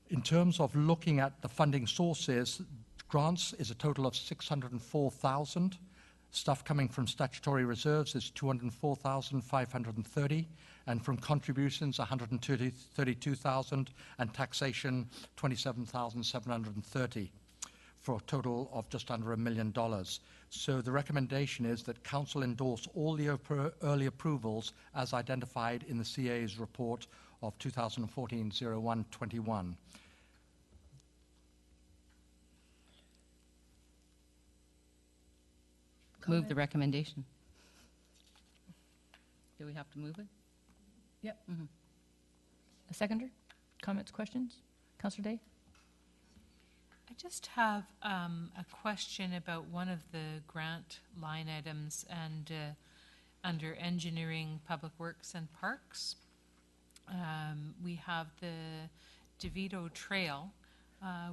in terms of looking at the funding sources, grants is a total of 604,000. Stuff coming from statutory reserves is 204,530, and from contributions 132,000, and taxation 27,730, for a total of just under $1 million. So the recommendation is that Council endorse all the early approvals as identified in the CA's report of 2014-01-21. Move the recommendation. Do we have to move it? Yep. A seconder? Comments, questions? Councillor Day? I just have a question about one of the grant line items and under engineering, public works and parks. We have the DeVito Trail,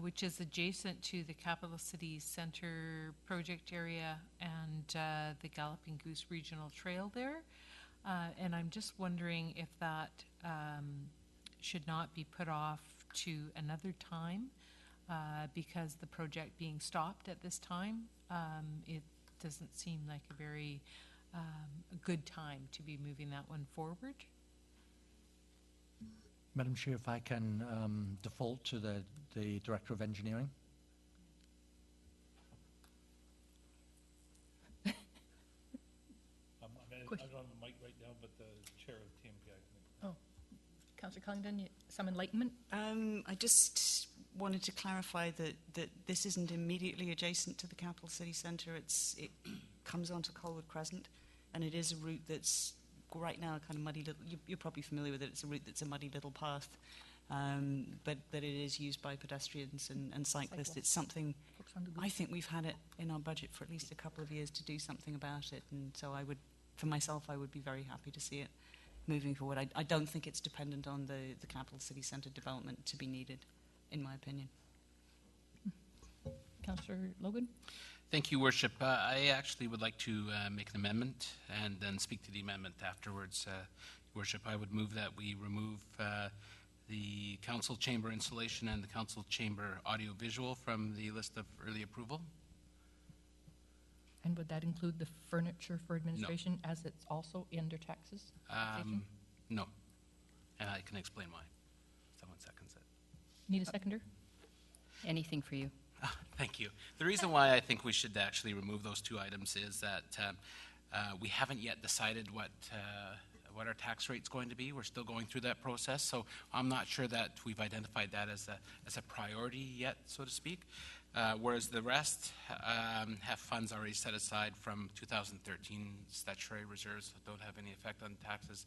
which is adjacent to the Capital City Center project area and the Galloping Goose Regional Trail there. And I'm just wondering if that should not be put off to another time because the project being stopped at this time, it doesn't seem like a very good time to be moving that one forward. Madam Chair, if I can default to the Director of Engineering. Quick. I don't have a mic right now, but the chair of TMPI. Councillor Collington, some enlightenment? I just wanted to clarify that this isn't immediately adjacent to the capital city centre. It comes onto Colwood Crescent, and it is a route that's right now a kind of muddy little. You're probably familiar with it. It's a route that's a muddy little path, but it is used by pedestrians and cyclists. It's something I think we've had it in our budget for at least a couple of years to do something about it, and so I would, for myself, I would be very happy to see it moving forward. I don't think it's dependent on the capital city centre development to be needed, in my opinion. Councillor Logan? Thank you, Worship. I actually would like to make an amendment and then speak to the amendment afterwards. Worship, I would move that we remove the council chamber installation and the council chamber audio-visual from the list of early approval. And would that include the furniture for administration as it's also under taxes? No. And I can explain why. Someone seconds it. Need a seconder? Anything for you. Thank you. The reason why I think we should actually remove those two items is that we haven't yet decided what our tax rate's going to be. We're still going through that process, so I'm not sure that we've identified that as a priority yet, so to speak. Whereas the rest have funds already set aside from 2013 statutory reserves that don't have any effect on taxes.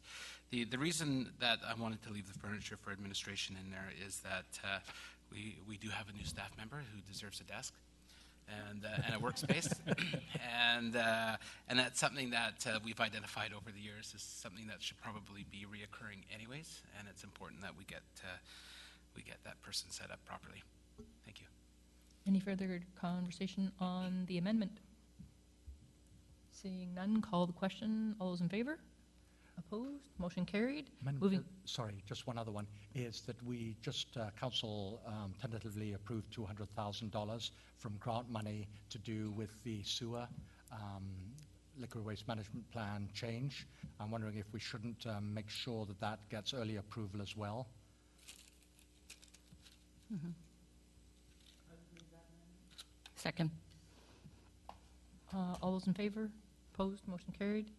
The reason that I wanted to leave the furniture for administration in there is that we do have a new staff member who deserves a desk and a workspace, and that's something that we've identified over the years as something that should probably be reoccurring anyways, and it's important that we get that person set up properly. Thank you. Any further conversation on the amendment? Seeing none, call the question. All those in favour? Opposed? Motion carried. Moving. Sorry, just one other one, is that we just, council tentatively approved $200,000 from grant money to do with the sewer liquid waste management plan change. I'm wondering if we shouldn't make sure that that gets early approval as well. Mm-hmm. Second. All those in favour? Opposed? Motion carried.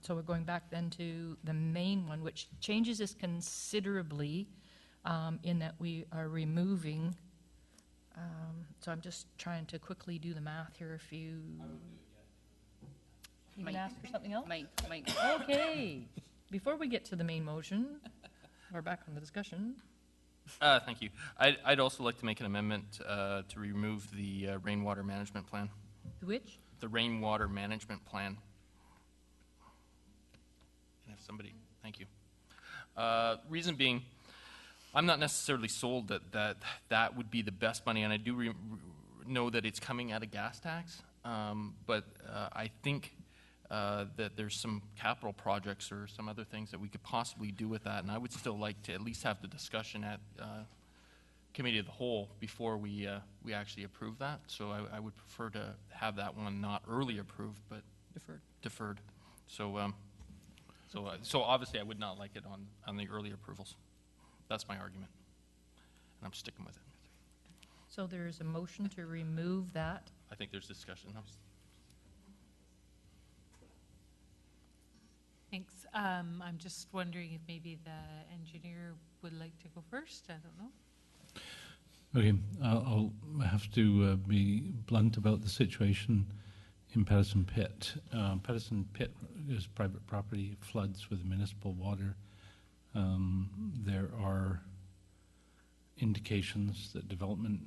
So we're going back then to the main one, which changes this considerably in that we are removing. So I'm just trying to quickly do the math here. If you can ask for something else? Mike. Okay. Before we get to the main motion, we're back on the discussion. Thank you. I'd also like to make an amendment to remove the rainwater management plan. Which? The rainwater management plan. And if somebody, thank you. Reason being, I'm not necessarily sold that would be the best money, and I do know that it's coming out of gas tax, but I think that there's some capital projects or some other things that we could possibly do with that, and I would still like to at least have the discussion at committee of the whole before we actually approve that. So I would prefer to have that one not early approved, but deferred. So so obviously I would not like it on the early approvals. That's my argument, and I'm sticking with it. So there's a motion to remove that. I think there's discussion. Thanks. I'm just wondering if maybe the engineer would like to go first. I don't know. Okay, I'll have to be blunt about the situation in Patterson Pit. Patterson Pit is private property, floods with municipal water. There are indications that development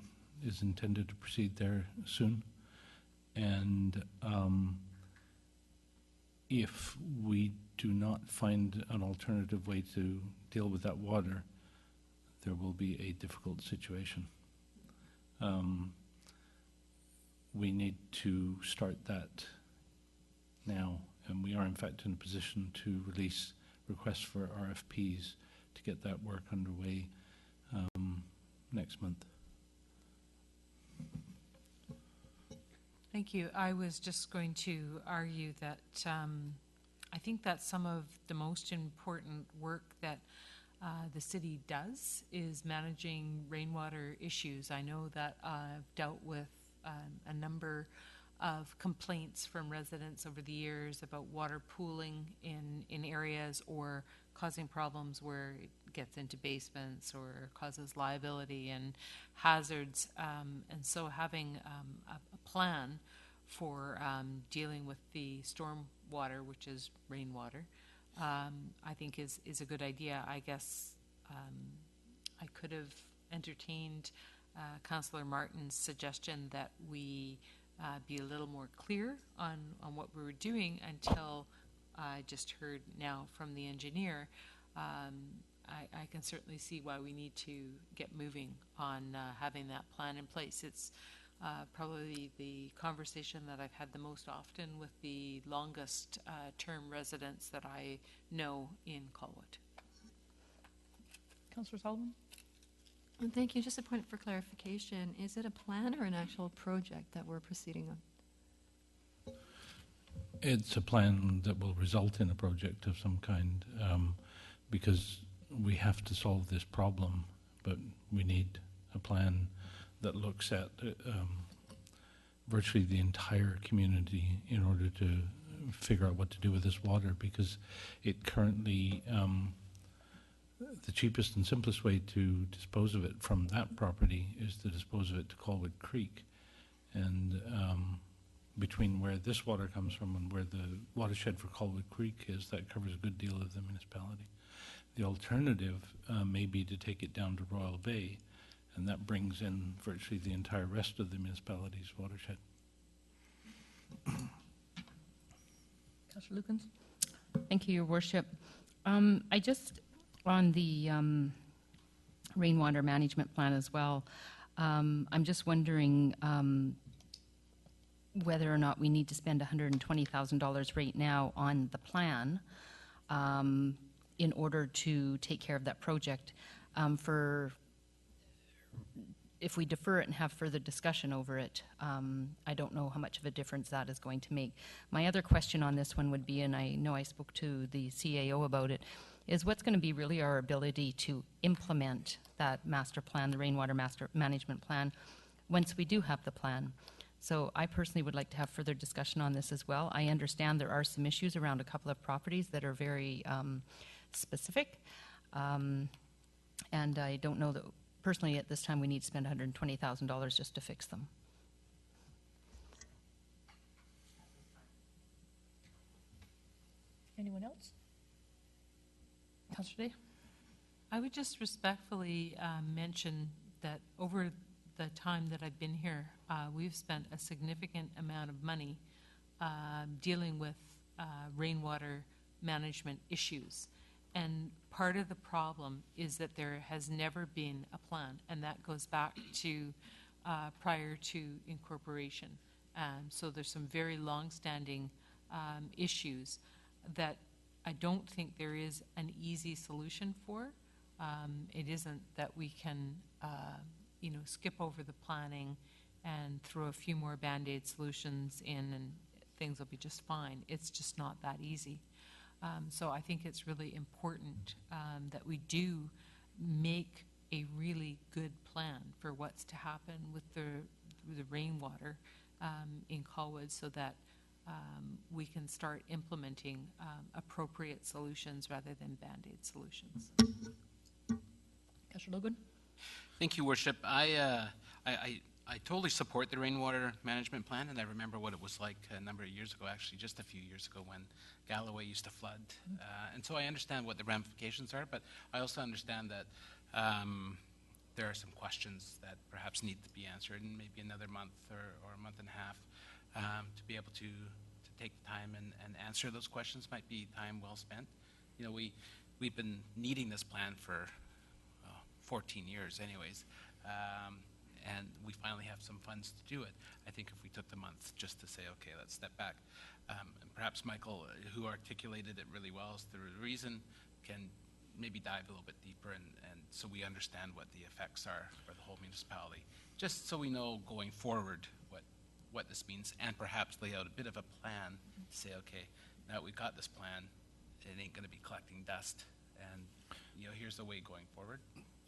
is intended to proceed there soon. And if we do not find an alternative way to deal with that water, there will be a difficult situation. We need to start that now, and we are in fact in a position to release requests for RFPs to get that work underway next month. Thank you. I was just going to argue that I think that some of the most important work that the city does is managing rainwater issues. I know that I've dealt with a number of complaints from residents over the years about water pooling in areas or causing problems where it gets into basements or causes liability and hazards. And so having a plan for dealing with the storm water, which is rainwater, I think is a good idea. I guess I could have entertained Councillor Martin's suggestion that we be a little more clear on what we were doing until I just heard now from the engineer. I can certainly see why we need to get moving on having that plan in place. It's probably the conversation that I've had the most often with the longest term residents that I know in Colwood. Councillor Sullivan? Thank you. Just a point for clarification. Is it a plan or an actual project that we're proceeding on? It's a plan that will result in a project of some kind, because we have to solve this problem, but we need a plan that looks at virtually the entire community in order to figure out what to do with this water, because it currently, the cheapest and simplest way to dispose of it from that property is to dispose of it to Colwood Creek. And between where this water comes from and where the watershed for Colwood Creek is, that covers a good deal of the municipality. The alternative may be to take it down to Royal Bay, and that brings in virtually the entire rest of the municipality's watershed. Councillor Lukens? Thank you, Your Worship. I just, on the rainwater management plan as well, I'm just wondering whether or not we need to spend $120,000 right now on the plan in order to take care of that project. If we defer it and have further discussion over it, I don't know how much of a difference that is going to make. My other question on this one would be, and I know I spoke to the CAO about it, is what's going to be really our ability to implement that master plan, the rainwater master management plan, once we do have the plan. So I personally would like to have further discussion on this as well. I understand there are some issues around a couple of properties that are very specific, and I don't know that personally at this time we need to spend $120,000 just to fix them. Anyone else? Councillor Day? I would just respectfully mention that over the time that I've been here, we've spent a significant amount of money dealing with rainwater management issues. And part of the problem is that there has never been a plan, and that goes back to prior to incorporation. So there's some very long-standing issues that I don't think there is an easy solution for. It isn't that we can, skip over the planning and throw a few more Band-Aid solutions in and things will be just fine. It's just not that easy. So I think it's really important that we do make a really good plan for what's to happen with the rainwater in Colwood, so that we can start implementing appropriate solutions rather than Band-Aid solutions. Councillor Logan? Thank you, Worship. I totally support the rainwater management plan, and I remember what it was like a number of years ago, actually just a few years ago, when Galloway used to flood. And so I understand what the ramifications are, but I also understand that there are some questions that perhaps need to be answered in maybe another month or a month and a half. To be able to take the time and answer those questions might be time well spent. You know, we've been needing this plan for 14 years anyways, and we finally have some funds to do it. I think if we took the month just to say, okay, let's step back, and perhaps Michael, who articulated it really well as the reason, can maybe dive a little bit deeper and so we understand what the effects are for the whole municipality, just so we know going forward what this means, and perhaps lay out a bit of a plan to say, okay, now we've got this plan, it ain't going to be collecting dust, and here's the way going forward.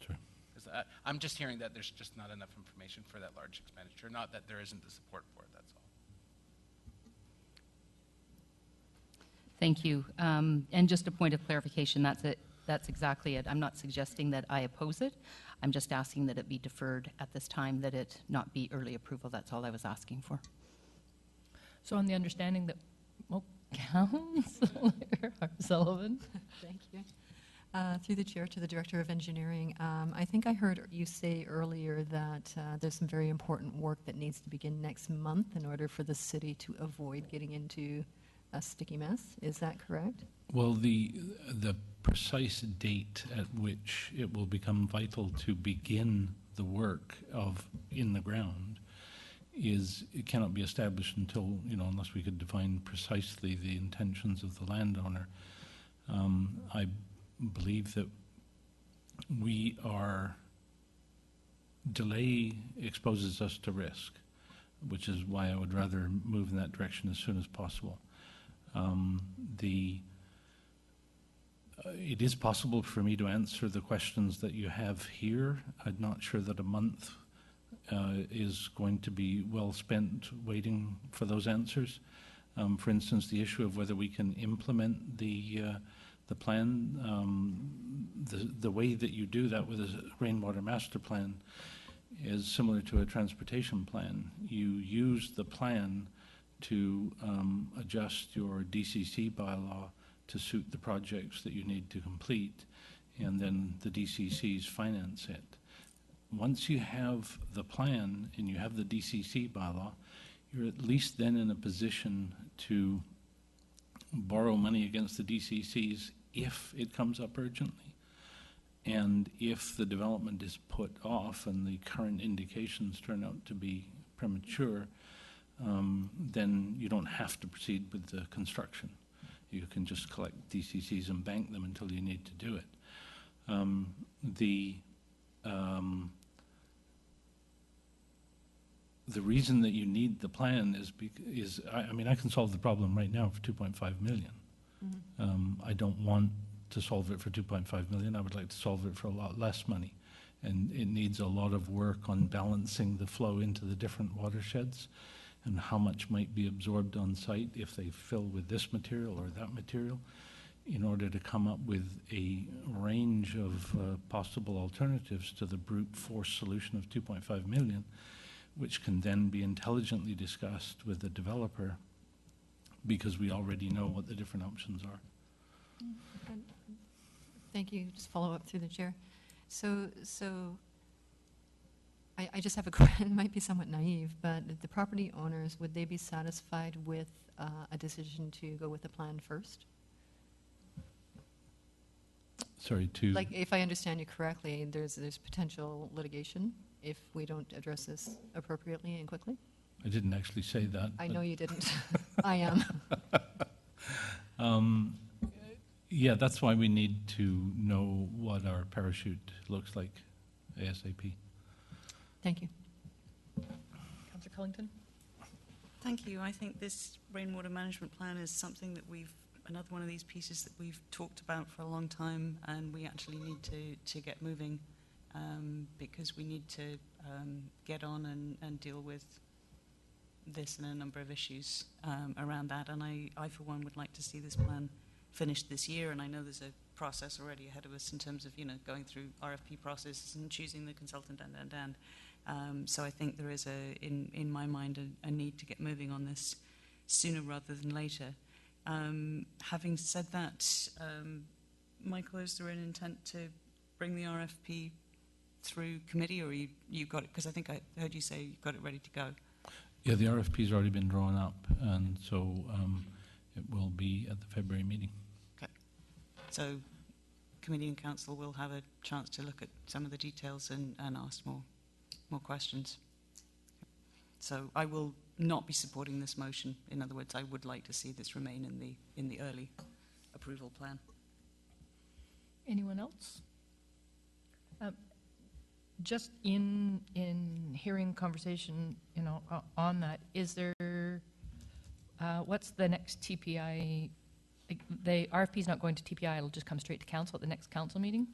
Sure. Because I'm just hearing that there's just not enough information for that large expenditure, not that there isn't the support for it, that's all. Thank you. And just a point of clarification, that's it. That's exactly it. I'm not suggesting that I oppose it. I'm just asking that it be deferred at this time, that it not be early approval. That's all I was asking for. So on the understanding that, oh, Councillor Sullivan? Thank you. Through the chair to the Director of Engineering, I think I heard you say earlier that there's some very important work that needs to begin next month in order for the city to avoid getting into a sticky mess. Is that correct? Well, the precise date at which it will become vital to begin the work of in the ground it cannot be established until, unless we could define precisely the intentions of the landowner. I believe that delay exposes us to risk, which is why I would rather move in that direction as soon as possible. It is possible for me to answer the questions that you have here. I'm not sure that a month is going to be well spent waiting for those answers. For instance, the issue of whether we can implement the plan, the way that you do that with a rainwater master plan is similar to a transportation plan. You use the plan to adjust your DCC bylaw to suit the projects that you need to complete, and then the DCCs finance it. Once you have the plan and you have the DCC bylaw, you're at least then in a position to borrow money against the DCCs if it comes up urgently. And if the development is put off and the current indications turn out to be premature, then you don't have to proceed with the construction. You can just collect DCCs and bank them until you need to do it. The reason that you need the plan is I can solve the problem right now for 2.5 million. Mm-hmm. I don't want to solve it for 2.5 million. I would like to solve it for a lot less money. And it needs a lot of work on balancing the flow into the different watersheds and how much might be absorbed on site if they fill with this material or that material, in order to come up with a range of possible alternatives to the brute force solution of 2.5 million, which can then be intelligently discussed with the developer, because we already know what the different options are. Thank you. Just follow up through the chair. So I just have a question. It might be somewhat naive, but the property owners, would they be satisfied with a decision to go with the plan first? Sorry, to... Like, if I understand you correctly, there's potential litigation if we don't address this appropriately and quickly? I didn't actually say that. I know you didn't. I am. Yeah, that's why we need to know what our parachute looks like ASAP. Thank you. Councillor Cullington? Thank you. I think this rainwater management plan is something that another one of these pieces that we've talked about for a long time, and we actually need to get moving, because we need to get on and deal with this and a number of issues around that. And I, for one, would like to see this plan finished this year, and I know there's a process already ahead of us in terms of, going through RFP processes and choosing the consultant and. So I think there is in my mind, a need to get moving on this sooner rather than later. Having said that, Michael, is there an intent to bring the RFP through committee, or you got it? Because I think I heard you say you got it ready to go. Yeah, the RFP's already been drawn up, and so it will be at the February meeting. Okay. So committee and council will have a chance to look at some of the details and ask more questions. So I will not be supporting this motion. In other words, I would like to see this remain in the early approval plan. Anyone else? Just in hearing conversation, on that, is there, what's the next TPI? The RFP is not going to TPI, it'll just come straight to council at the next council meeting?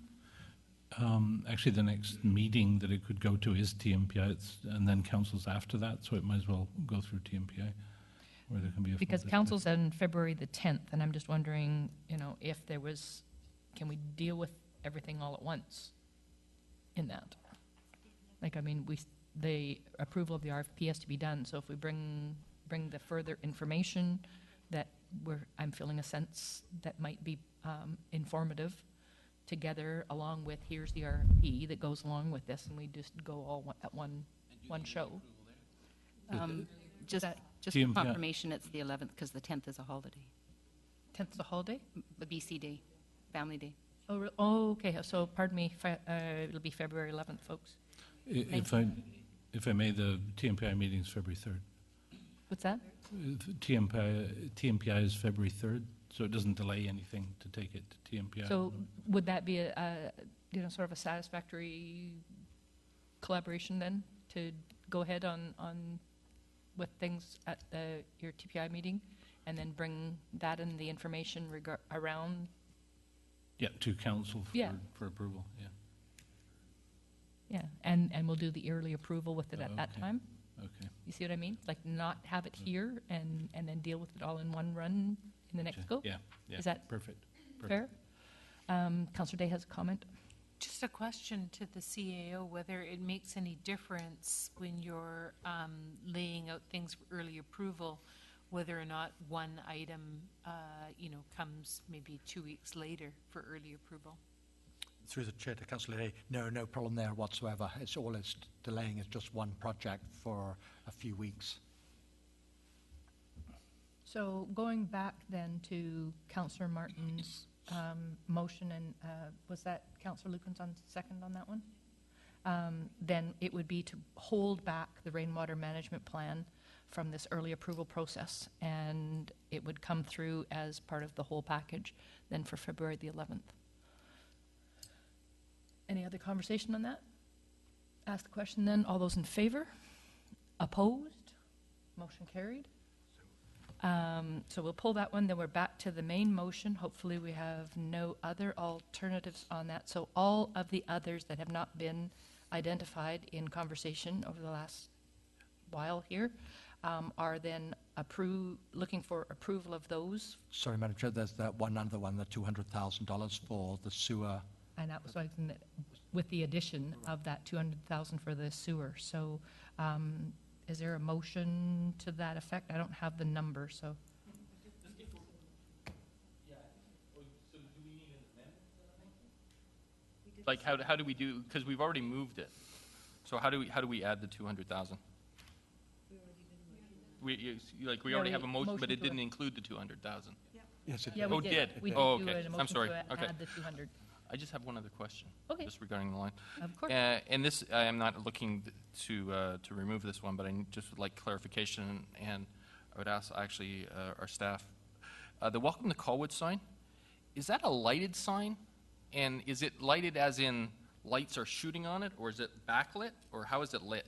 Actually, the next meeting that it could go to is TMPI, and then council's after that, so it might as well go through TMPI. where there can be a full Because discussion. council's on February the 10th, and I'm just wondering, if there was, can we deal with everything all at once in that? Like, I mean, the approval of the RFP has to be done, so if we bring the further information that I'm feeling a sense that might be informative together, along with, here's the RFP that goes along with this, and we just go all at one show. Just for TMPI. confirmation, it's the 11th because the 10th is a holiday, 10th is a holiday? the BC Day, Family Day. Oh, okay, so pardon me, it'll be February 11th, folks. If I may, the TMPI meeting is February 3rd. What's that? TMPI is February 3rd, so it doesn't delay anything to take it to TMPI. So would that be sort of a satisfactory collaboration then, to go ahead on with things at your TPI meeting, and then bring that and the information around? Yeah, to council Yeah. for approval, yeah. Yeah, and we'll do the early approval with it at that Okay. time? Okay. You see what I mean? Like, not have it here and then deal with it all in one run in the next Okay. go? Yeah, yeah. Is that Perfect. fair? Councillor Day has a comment. Just a question to the CAO, whether it makes any difference when you're laying out things for early approval, whether or not one item, comes maybe 2 weeks later for early approval. Through the chair to Councillor Day, no problem there whatsoever. All it's delaying is just one project for a few weeks. So going back then to Councillor Martin's motion, and was that Councillor Lukens on second on that one? Then it would be to hold back the rainwater management plan from this early approval process, and it would come through as part of the whole package then for February the 11th. Any other conversation on that? Ask the question then. All those in favor? Opposed? Motion carried. So we'll pull that one, then we're back to the main motion. Hopefully we have no other alternatives on that. So all of the others that have not been identified in conversation over the last while here are then looking for approval of those. Sorry, Madam Chair, there's that one other one, the $200,000 for the sewer. And that was with the addition of that 200,000 for the sewer. So is there a motion to that effect? I don't have the number, so. Like, how do we do, because we've already moved it. So how do we add the 200,000? We already have a motion, but it didn't include the 200,000. Yes, it Yeah, did. we Oh, did. did. We Oh, did do okay. a I'm motion sorry. to Okay. add the 200. I just have one other question. Okay. Just regarding the line. Of course. And this, I am not looking to remove this one, but I just would like clarification, and I would ask actually our staff. The Welcome to Colwood sign, is that a lighted sign? And is it lighted as in lights are shooting on it, or is it backlit, or how is it lit?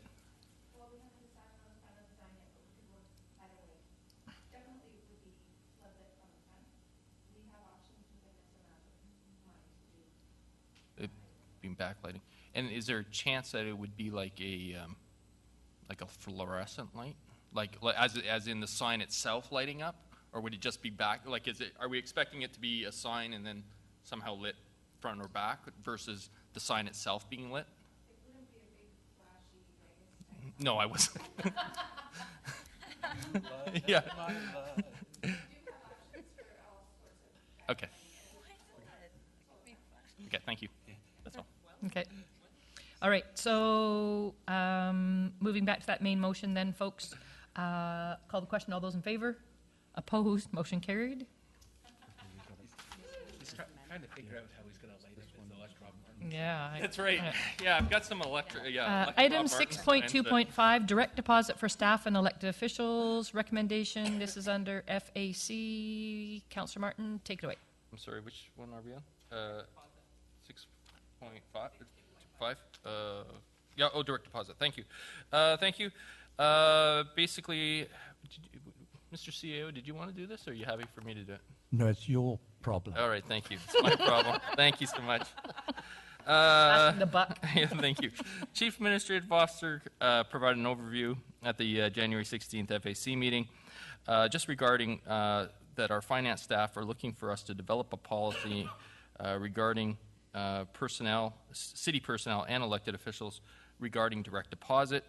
Well, we haven't decided on the front of the sign yet, but we could work either way. Definitely it would be floodlit from the front. We have options within this amount of money to do. It being backlighting. And is there a chance that it would be like a fluorescent light? Like as in the sign itself lighting up? Or would it just be back, like are we expecting it to be a sign and then somehow lit front or back versus the sign itself being lit? It wouldn't be a big flashy thing. No, I wasn't. Yeah. Okay. Okay, thank you. That's all. Okay. All right, so moving back to that main motion then, folks. Call the question. All those in favor? Opposed? Motion carried. He's trying to figure out how he's going to light it with the electron. Yeah. That's right. Yeah, I've got some electric, Item 6.2.5, direct deposit for staff and elected officials. Recommendation, this is under FAC. Councillor Martin, take it away. I'm sorry, which one are we on? 6.5? Yeah, direct deposit. Thank you. Thank you. Basically, Mr. CEO, did you want to do this, or are you happy for me to do it? No, it's your problem. All right, thank you. It's my problem. Thank you so much. Passing the buck. Yeah, thank you. Chief Administrative Officer provided an overview at the January 16th FAC meeting, just regarding that our finance staff are looking for us to develop a policy regarding personnel, city personnel and elected officials regarding direct deposit.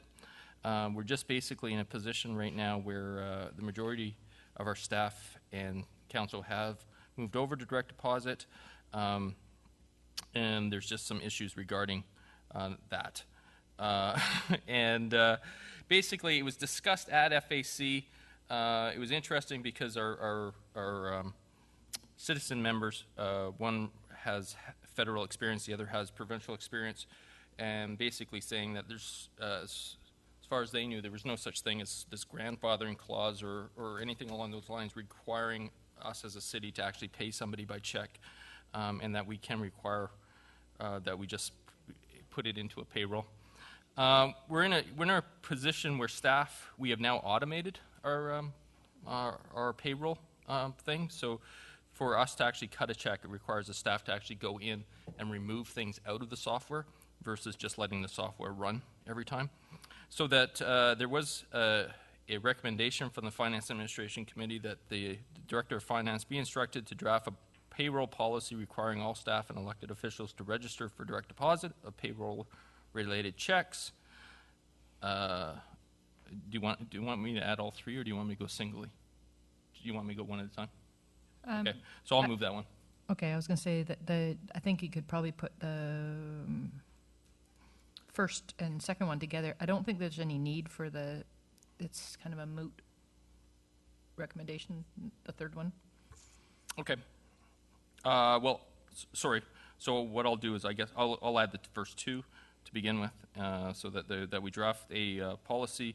We're just basically in a position right now where the majority of our staff and council have moved over to direct deposit, and there's just some issues regarding that. Basically, it was discussed at FAC. It was interesting because our citizen members, one has federal experience, the other has provincial experience, and basically saying that there's, as far as they knew, there was no such thing as this grandfathering clause or anything along those lines requiring us as a city to actually pay somebody by check, and that we can require that we just put it into a payroll. We're in a position where staff, we have now automated our payroll thing. So for us to actually cut a check, it requires the staff to actually go in and remove things out of the software versus just letting the software run every time. So that there was a recommendation from the Finance Administration Committee that the Director of Finance be instructed to draft a payroll policy requiring all staff and elected officials to register for direct deposit of payroll-related checks. Do you want me to add all three, or do you want me to go singly? Do you want me to go one at a time? Okay, so I'll move that one. Okay, I was going to say that I think you could probably put the first and second one together. I don't think there's any need for it's kind of a moot recommendation, the third one. Okay. Sorry. So what I'll do is, I guess, I'll add the first two to begin with, so that we draft a policy,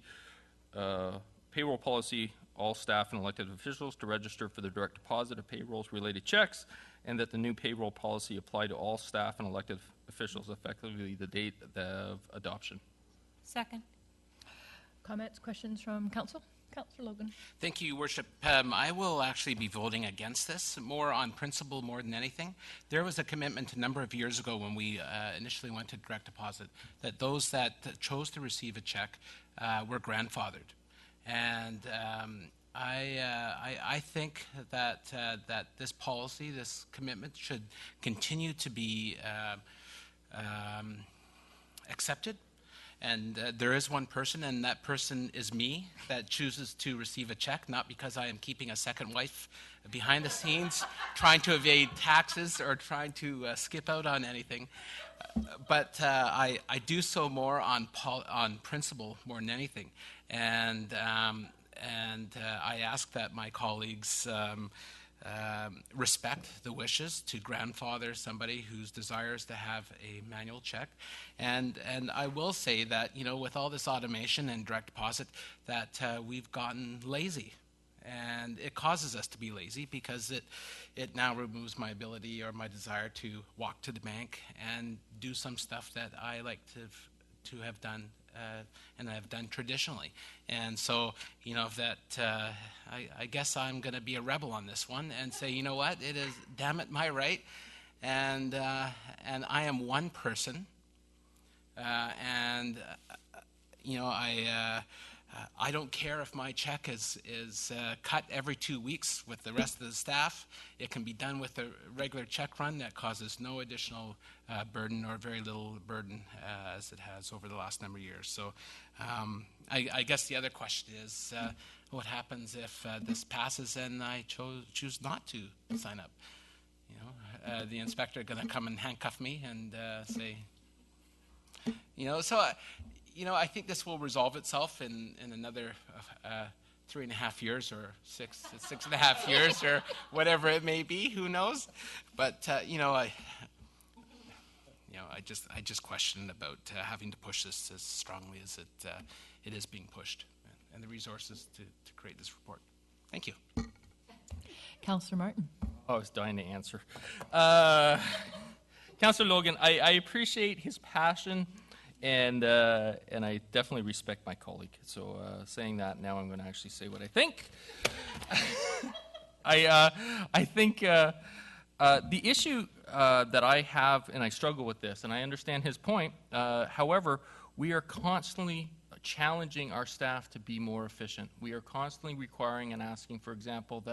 payroll policy, all staff and elected officials to register for the direct deposit of payrolls-related checks, and that the new payroll policy apply to all staff and elected officials effectively the date of adoption. Second. Comments, questions from council? Councillor Logan. Thank you, Your Worship. I will actually be voting against this, more on principle more than anything. There was a commitment a number of years ago when we initially went to direct deposit that those that chose to receive a check were grandfathered. And I think that this policy, this commitment, should continue to be accepted. And there is one person, and that person is me, that chooses to receive a check, not because I am keeping a second wife behind the scenes, trying to evade taxes or trying to skip out on anything. But I do so more on principle more than anything. And I ask that my colleagues respect the wishes to grandfather somebody whose desires to have a manual check. And I will say that, you know, with all this automation and direct deposit, that we've gotten lazy. And it causes us to be lazy because it now removes my ability or my desire to walk to the bank and do some stuff that I like to have done and I've done traditionally. And so, you know, I guess I'm going to be a rebel on this one and say, you know what, it is, damn it, my right. And I am one person. You know, I don't care if my check is cut every 2 weeks with the rest of the staff. It can be done with a regular check run that causes no additional burden or very little burden as it has over the last number of years. So I guess the other question is what happens if this passes and I choose not to sign up? You know, the inspector going to come and handcuff me and say, you know, so... You know, I think this will resolve itself in another 3.5 years or 6.5 years or whatever it may be. Who knows? But you know, I just question about having to push this as strongly as it is being pushed, and the resources to create this report. Thank you. Councillor Martin. I was dying to answer. Councillor Logan, I appreciate his passion. And I definitely respect my colleague. So saying that, now I'm going to actually say what I think. I think the issue that I have, and I struggle with this, and I understand his point. However, we are constantly challenging our staff to be more efficient. We are constantly requiring and asking, for example,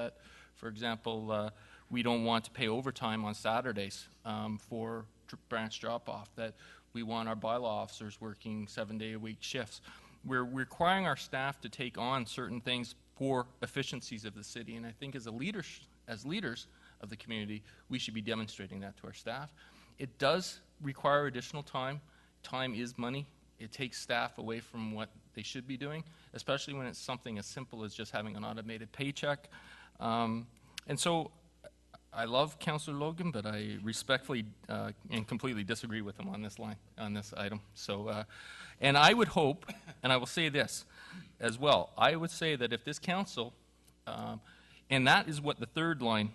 we don't want to pay overtime on Saturdays for branch drop-off, that we want our bylaw officers working 7-day-a-week shifts. We're requiring our staff to take on certain things for efficiencies of the city, and I think as leaders of the community, we should be demonstrating that to our staff. It does require additional time. Time is money. It takes staff away from what they should be doing, especially when it's something as simple as just having an automated paycheck. And so I love Councillor Logan, but I respectfully and completely disagree with him on this item. So, and I would hope, and I will say this as well, I would say that if this council, and that is what the third line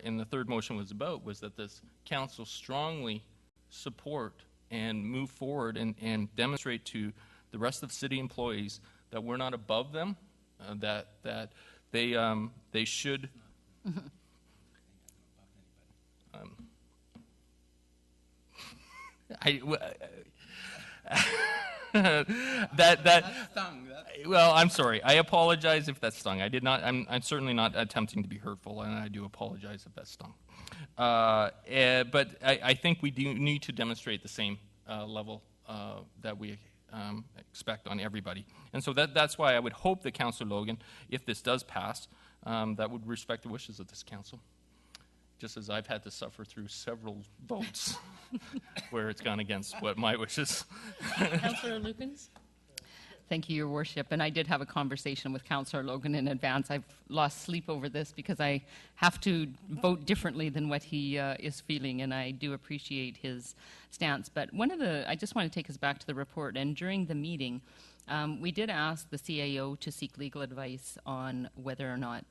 in the third motion was about, was that this council strongly support and move forward and demonstrate to the rest of city employees that we're not above them, that they should. Well, I'm sorry. I apologize if that stung. I did not. I'm certainly not attempting to be hurtful, and I do apologize if that stung. But I think we do need to demonstrate the same level that we expect on everybody, and so that's why I would hope that Councillor Logan, if this does pass, that would respect the wishes of this council, just as I've had to suffer through several votes where it's gone against what my wishes. Councillor Lukens? Thank you, Your Worship. And I did have a conversation with Councillor Logan in advance. I've lost sleep over this because I have to vote differently than what he is feeling, and I do appreciate his stance. But I just want to take us back to the report. And during the meeting, we did ask the CAO to seek legal advice on whether or not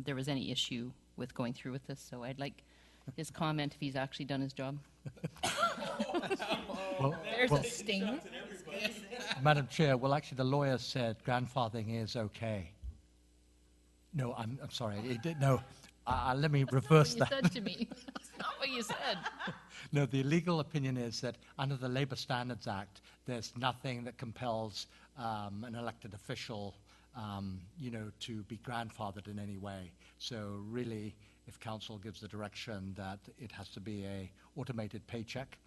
there was any issue with going through with this. So I'd like his comment if he's actually done his job. There's a sting. Madam Chair, well, actually, the lawyer said grandfathering is okay. No, I'm sorry. It did, no, let me reverse that. That's not what you said to me. That's not what you said. No, the legal opinion is that under the Labour Standards Act, there's nothing that compels an elected official, to be grandfathered in any way. So really, if council gives the direction that it has to be a automated paycheck,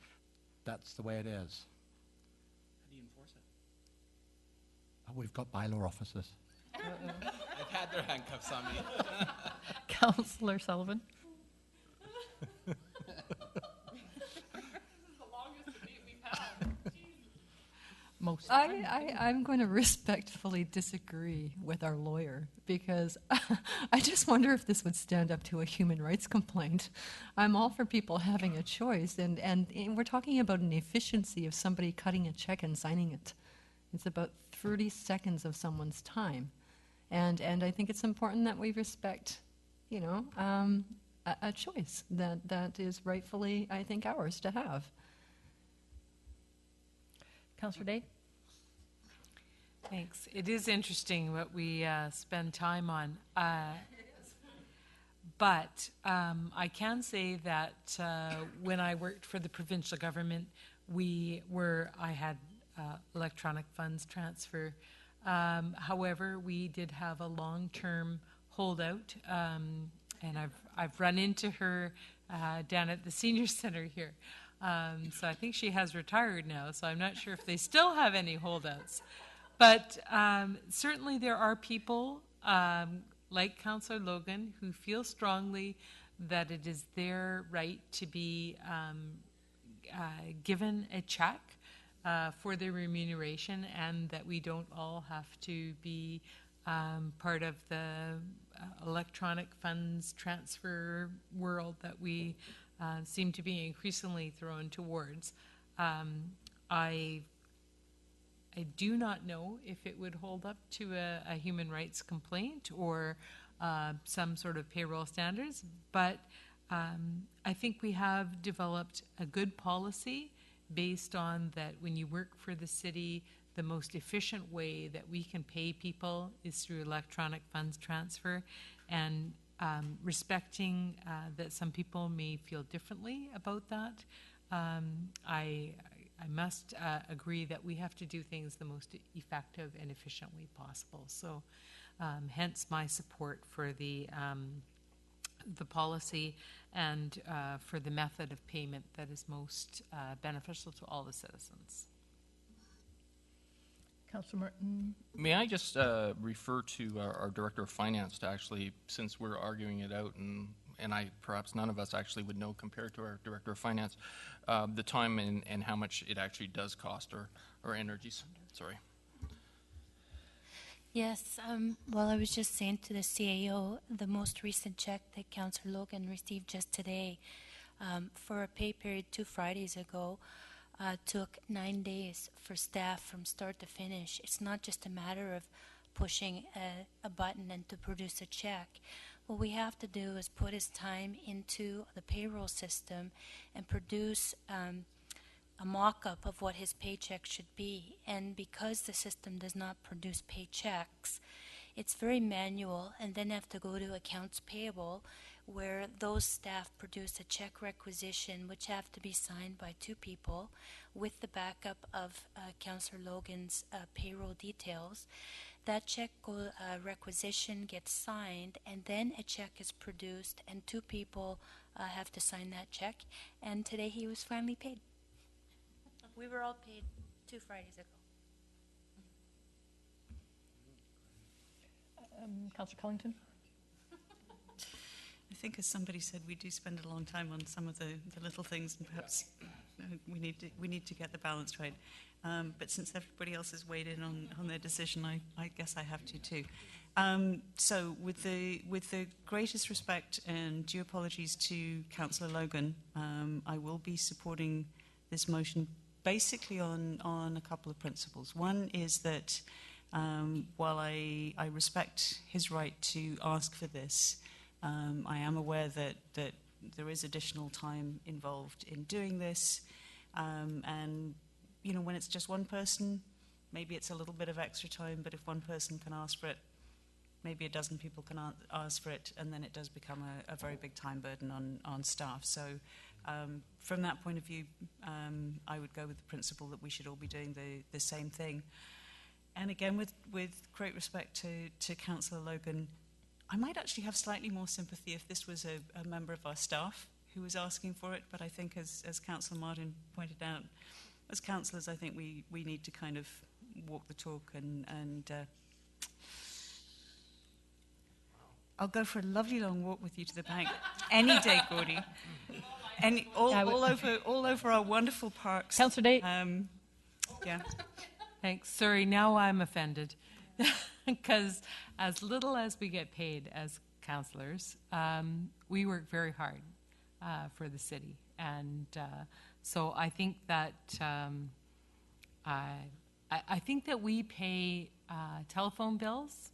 that's the way it is. How do you enforce it? We've got bylaw officers. I've had their handcuffs on me. Councillor Sullivan? Most. I'm going to respectfully disagree with our lawyer because I just wonder if this would stand up to a human rights complaint. I'm all for people having a choice, and we're talking about an efficiency of somebody cutting a check and signing it. It's about 30 seconds of someone's time, and I think it's important that we respect, a choice that is rightfully, I think, ours to have. Councillor Day? Thanks. It is interesting what we spend time on. But I can say that when I worked for the provincial government, I had electronic funds transfer. However, we did have a long-term holdout, and I've run into her down at the senior center here. So I think she has retired now, so I'm not sure if they still have any holdouts. But certainly there are people like Councillor Logan who feel strongly that it is their right to be given a check for their remuneration, and that we don't all have to be part of the electronic funds transfer world that we seem to be increasingly thrown towards. I do not know if it would hold up to a human rights complaint or some sort of payroll standards, but I think we have developed a good policy based on that when you work for the city, the most efficient way that we can pay people is through electronic funds transfer, and respecting that some people may feel differently about that. I must agree that we have to do things the most effective and efficient way possible. So hence my support for the policy and for the method of payment that is most beneficial to all the citizens. Councillor Martin? May I just refer to our Director of Finance to actually, since we're arguing it out, and perhaps none of us actually would know compared to our Director of Finance, the time and how much it actually does cost our energies. Sorry. Yes, well, I was just saying to the CAO, the most recent check that Councillor Logan received just today for a pay period 2 Fridays ago took 9 days for staff from start to finish. It's not just a matter of pushing a button and to produce a check. What we have to do is put his time into the payroll system and produce a mock-up of what his paycheck should be. And because the system does not produce paychecks, it's very manual, and then have to go to accounts payable, where those staff produce a check requisition, which have to be signed by 2 people with the backup of Councillor Logan's payroll details. That check requisition gets signed, and then a check is produced, and 2 people have to sign that check. And today he was finally paid. We were all paid 2 Fridays ago. Councillor Cullington? I think, as somebody said, we do spend a long time on some of the little things, and perhaps we need to get the balance right. But since everybody else has weighed in on their decision, I guess I have to too. So, with the greatest respect and due apologies to Councillor Logan, I will be supporting this motion basically on a couple of principles. One is that while I respect his right to ask for this, I am aware that there is additional time involved in doing this, and when it's just one person, maybe it's a little bit of extra time, but if one person can ask for it, maybe a dozen people can ask for it, and then it does become a very big time burden on staff. So from that point of view, I would go with the principle that we should all be doing the same thing. And again, with great respect to Councillor Logan, I might actually have slightly more sympathy if this was a member of our staff who was asking for it, but I think as Councillor Martin pointed out, as councillors, I think we need to kind of walk the talk, and I'll go for a lovely long walk with you to the bank any day, Gordy. And all over our wonderful parks. Councillor Day? Yeah. Thanks. Sorry, now I'm offended. Because as little as we get paid as councillors, we work very hard for the city. And so I think that I think that we pay telephone bills.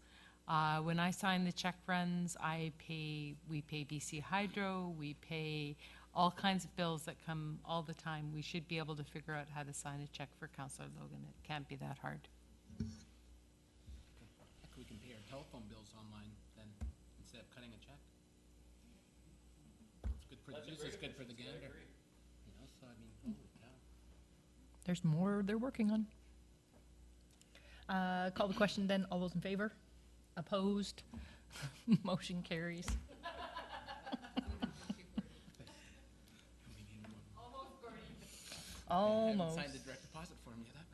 When I sign the check runs, we pay BC Hydro, we pay all kinds of bills that come all the time. We should be able to figure out how to sign a check for Councillor Logan. It can't be that hard. We can pay our telephone bills online then, instead of cutting a check. It's good for the juice, it's good for the gander. So I mean, holy cow. There's more they're working on. Call the question then. All those in favor? Opposed? Motion carries. Almost. Signed the direct deposit form yet, have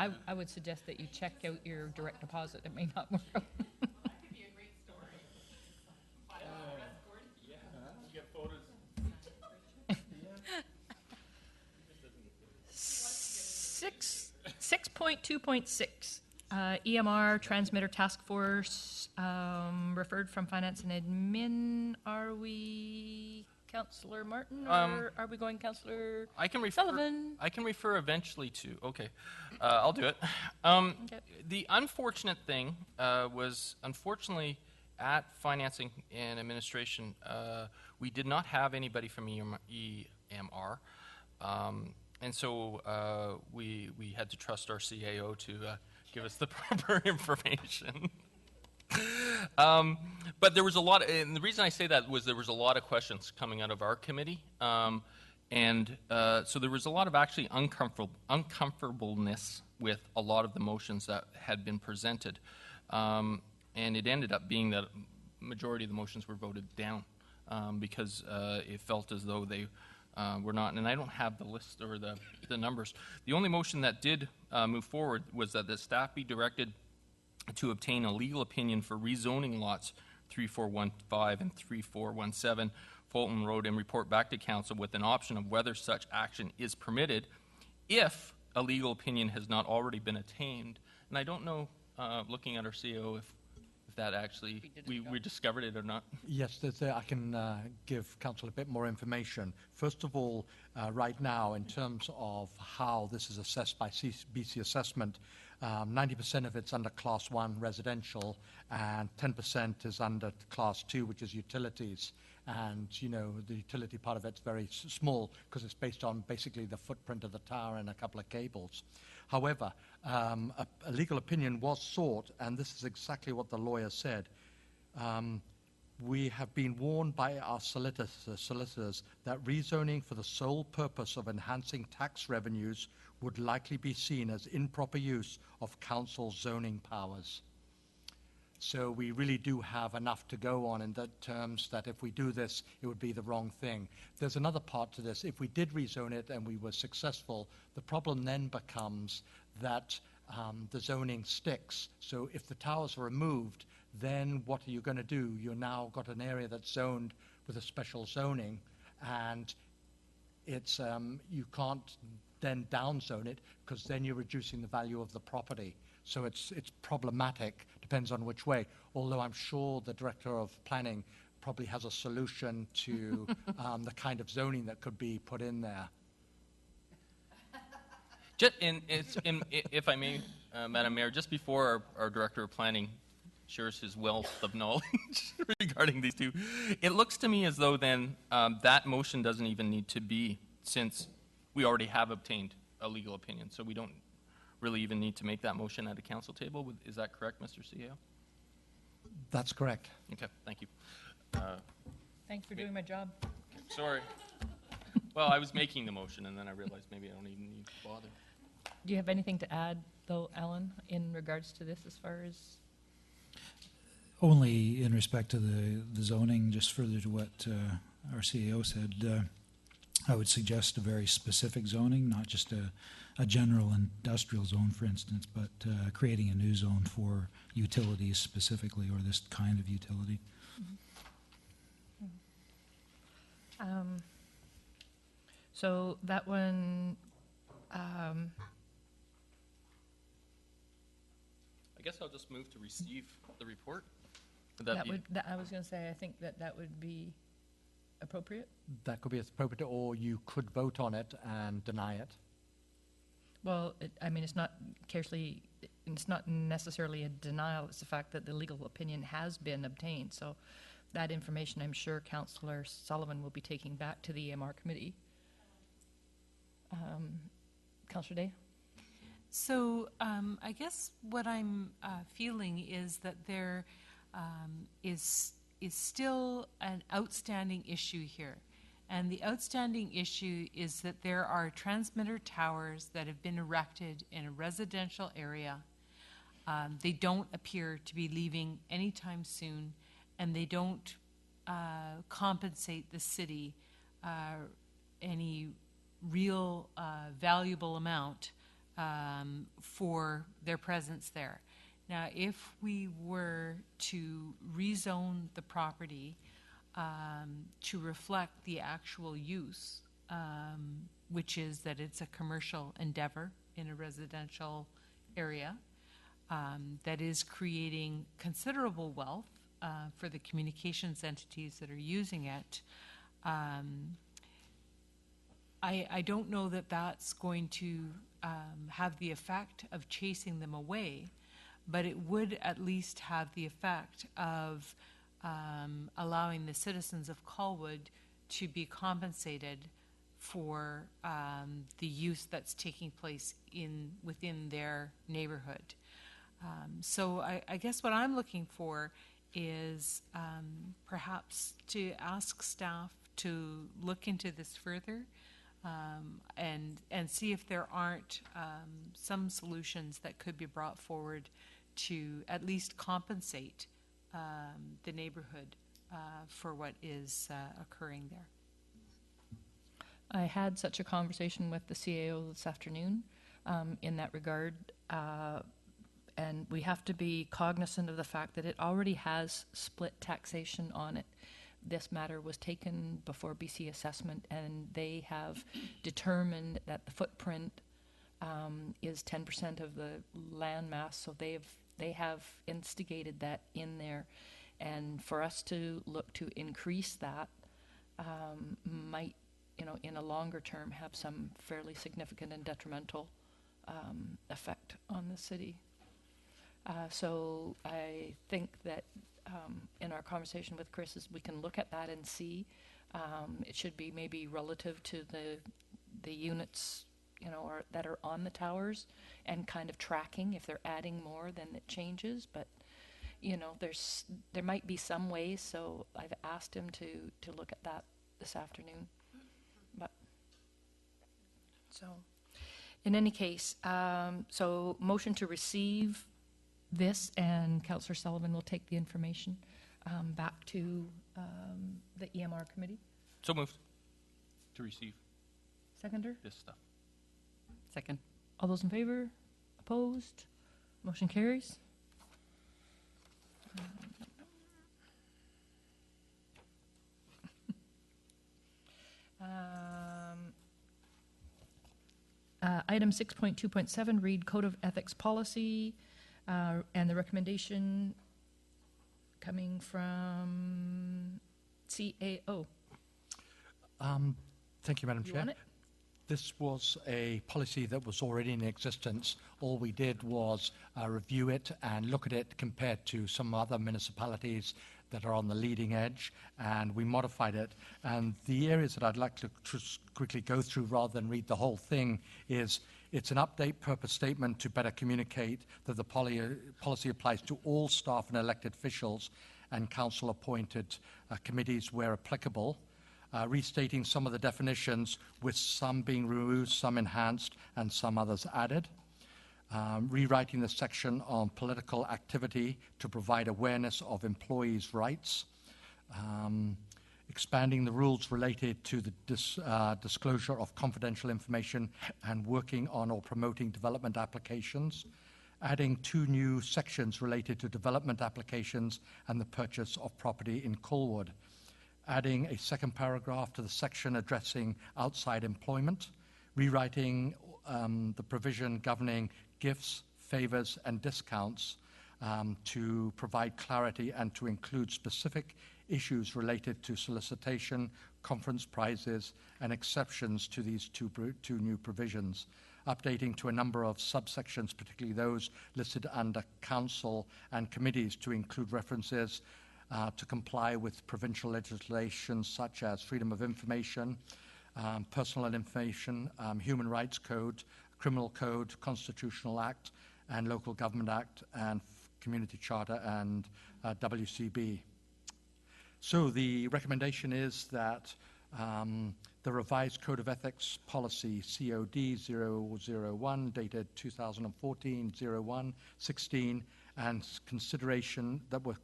they? I would suggest that you check out your direct deposit. It may not work out. Six 6.2.6 EMR Transmitter Task Force referred from Finance and Admin. Are we Councillor Martin, or are we going Councillor Sullivan? I can refer eventually to. Okay, I'll do it. Okay. The unfortunate thing was, unfortunately, at Financing and Administration, we did not have anybody from EMR. And so we had to trust our CAO to give us the proper information. But there was a lot, and the reason I say that was there was a lot of questions coming out of our committee. So there was a lot of actually uncomfortableness with a lot of the motions that had been presented. And it ended up being that majority of the motions were voted down because it felt as though they were not, and I don't have the list or the numbers. The only motion that did move forward was that the staff be directed to obtain a legal opinion for rezoning lots 3415 and 3417 Fulton Road and report back to council with an option of whether such action is permitted if a legal opinion has not already been attained. And I don't know, looking at our CEO, if that actually, we discovered it or not. Yes, I can give council a bit more information. First of all, right now, in terms of how this is assessed by BC Assessment, 90% of it's under Class 1 residential, and 10% is under Class 2, which is utilities. And, you know, the utility part of it's very small because it's based on basically the footprint of the tower and a couple of cables. However, a legal opinion was sought, and this is exactly what the lawyer said. We have been warned by our solicitors that rezoning for the sole purpose of enhancing tax revenues would likely be seen as improper use of council zoning powers. So we really do have enough to go on in that terms that if we do this, it would be the wrong thing. There's another part to this. If we did rezone it and we were successful, the problem then becomes that the zoning sticks. So if the towers are removed, then what are you going to do? You've now got an area that's zoned with a special zoning, and it's you can't then downzone it because then you're reducing the value of the property. So it's problematic, depends on which way, although I'm sure the Director of Planning probably has a solution to the kind of zoning that could be put in there. If I may, Madam Mayor, just before our Director of Planning shares his wealth of knowledge regarding these two, it looks to me as though then that motion doesn't even need to be, since we already have obtained a legal opinion, so we don't really even need to make that motion at a council table. Is that correct, Mr. CEO? That's correct. Okay, thank you. Thanks for doing my job. Sorry. Well, I was making the motion, and then I realized maybe I don't even need to bother. Do you have anything to add, though, Alan, in regards to this as far as? Only in respect to the zoning, just further to what our CEO said, I would suggest a very specific zoning, not just a general industrial zone, for instance, but creating a new zone for utilities specifically, or this kind of utility. So that one, I guess I'll just move to receive the report. I was going to say, I think that would be appropriate. That could be appropriate, or you could vote on it and deny it. Well, I mean, it's not necessarily a denial. It's the fact that the legal opinion has been obtained. So that information, I'm sure Councillor Sullivan will be taking back to the EMR committee. Councillor Day? So I guess what I'm feeling is that there is still an outstanding issue here. And the outstanding issue is that there are transmitter towers that have been erected in a residential area. They don't appear to be leaving anytime soon, and they don't compensate the city any real valuable amount for their presence there. Now, if we were to rezone the property to reflect the actual use, which is that it's a commercial endeavor in a residential area that is creating considerable wealth for the communications entities that are using it, I don't know that that's going to have the effect of chasing them away, but it would at least have the effect of allowing the citizens of Colwood to be compensated for the use that's taking place within their neighborhood. So I guess what I'm looking for is perhaps to ask staff to look into this further and see if there aren't some solutions that could be brought forward to at least compensate the neighborhood for what is occurring there. I had such a conversation with the CAO this afternoon in that regard, and we have to be cognizant of the fact that it already has split taxation on it. This matter was taken before BC assessment, and they have determined that the footprint is 10% of the land mass, so they have instigated that in there. And for us to look to increase that might, in a longer term, have some fairly significant and detrimental effect on the city. So I think that in our conversation with Chris, is we can look at that and see. It should be maybe relative to the units, or that are on the towers, and kind of tracking. If they're adding more, then it changes. But there might be some ways. So I've asked him to look at that this afternoon. But so, in any case, so motion to receive this, and Councillor Sullivan will take the information back to the EMR committee. So moved. To receive Seconder? this stuff. Second. All those in favor? Opposed? Motion carries. Item 6.2.7, read Code of Ethics Policy, and the recommendation coming from CAO. Thank you, Madam You Chair. want it? This was a policy that was already in existence. All we did was review it and look at it compared to some other municipalities that are on the leading edge, and we modified it. And the areas that I'd like to just quickly go through rather than read the whole thing is it's an update purpose statement to better communicate that the policy applies to all staff and elected officials and council-appointed committees where applicable. Restating some of the definitions, with some being removed, some enhanced, and some others added. Rewriting the section on political activity to provide awareness of employees' rights. Expanding the rules related to the disclosure of confidential information and working on or promoting development applications. Adding 2 new sections related to development applications and the purchase of property in Colwood. Adding a second paragraph to the section addressing outside employment, rewriting the provision governing gifts, favors, and discounts to provide clarity and to include specific issues related to solicitation, conference prizes, and exceptions to these two new provisions. Updating to a number of subsections, particularly those listed under council and committees, to include references to comply with provincial legislation such as freedom of information, personal information, human rights code, criminal code, constitutional act, and local government act, and community charter, and WCB. So the recommendation is that the revised Code of Ethics Policy COD 001 dated 2014-01-16 and consideration that were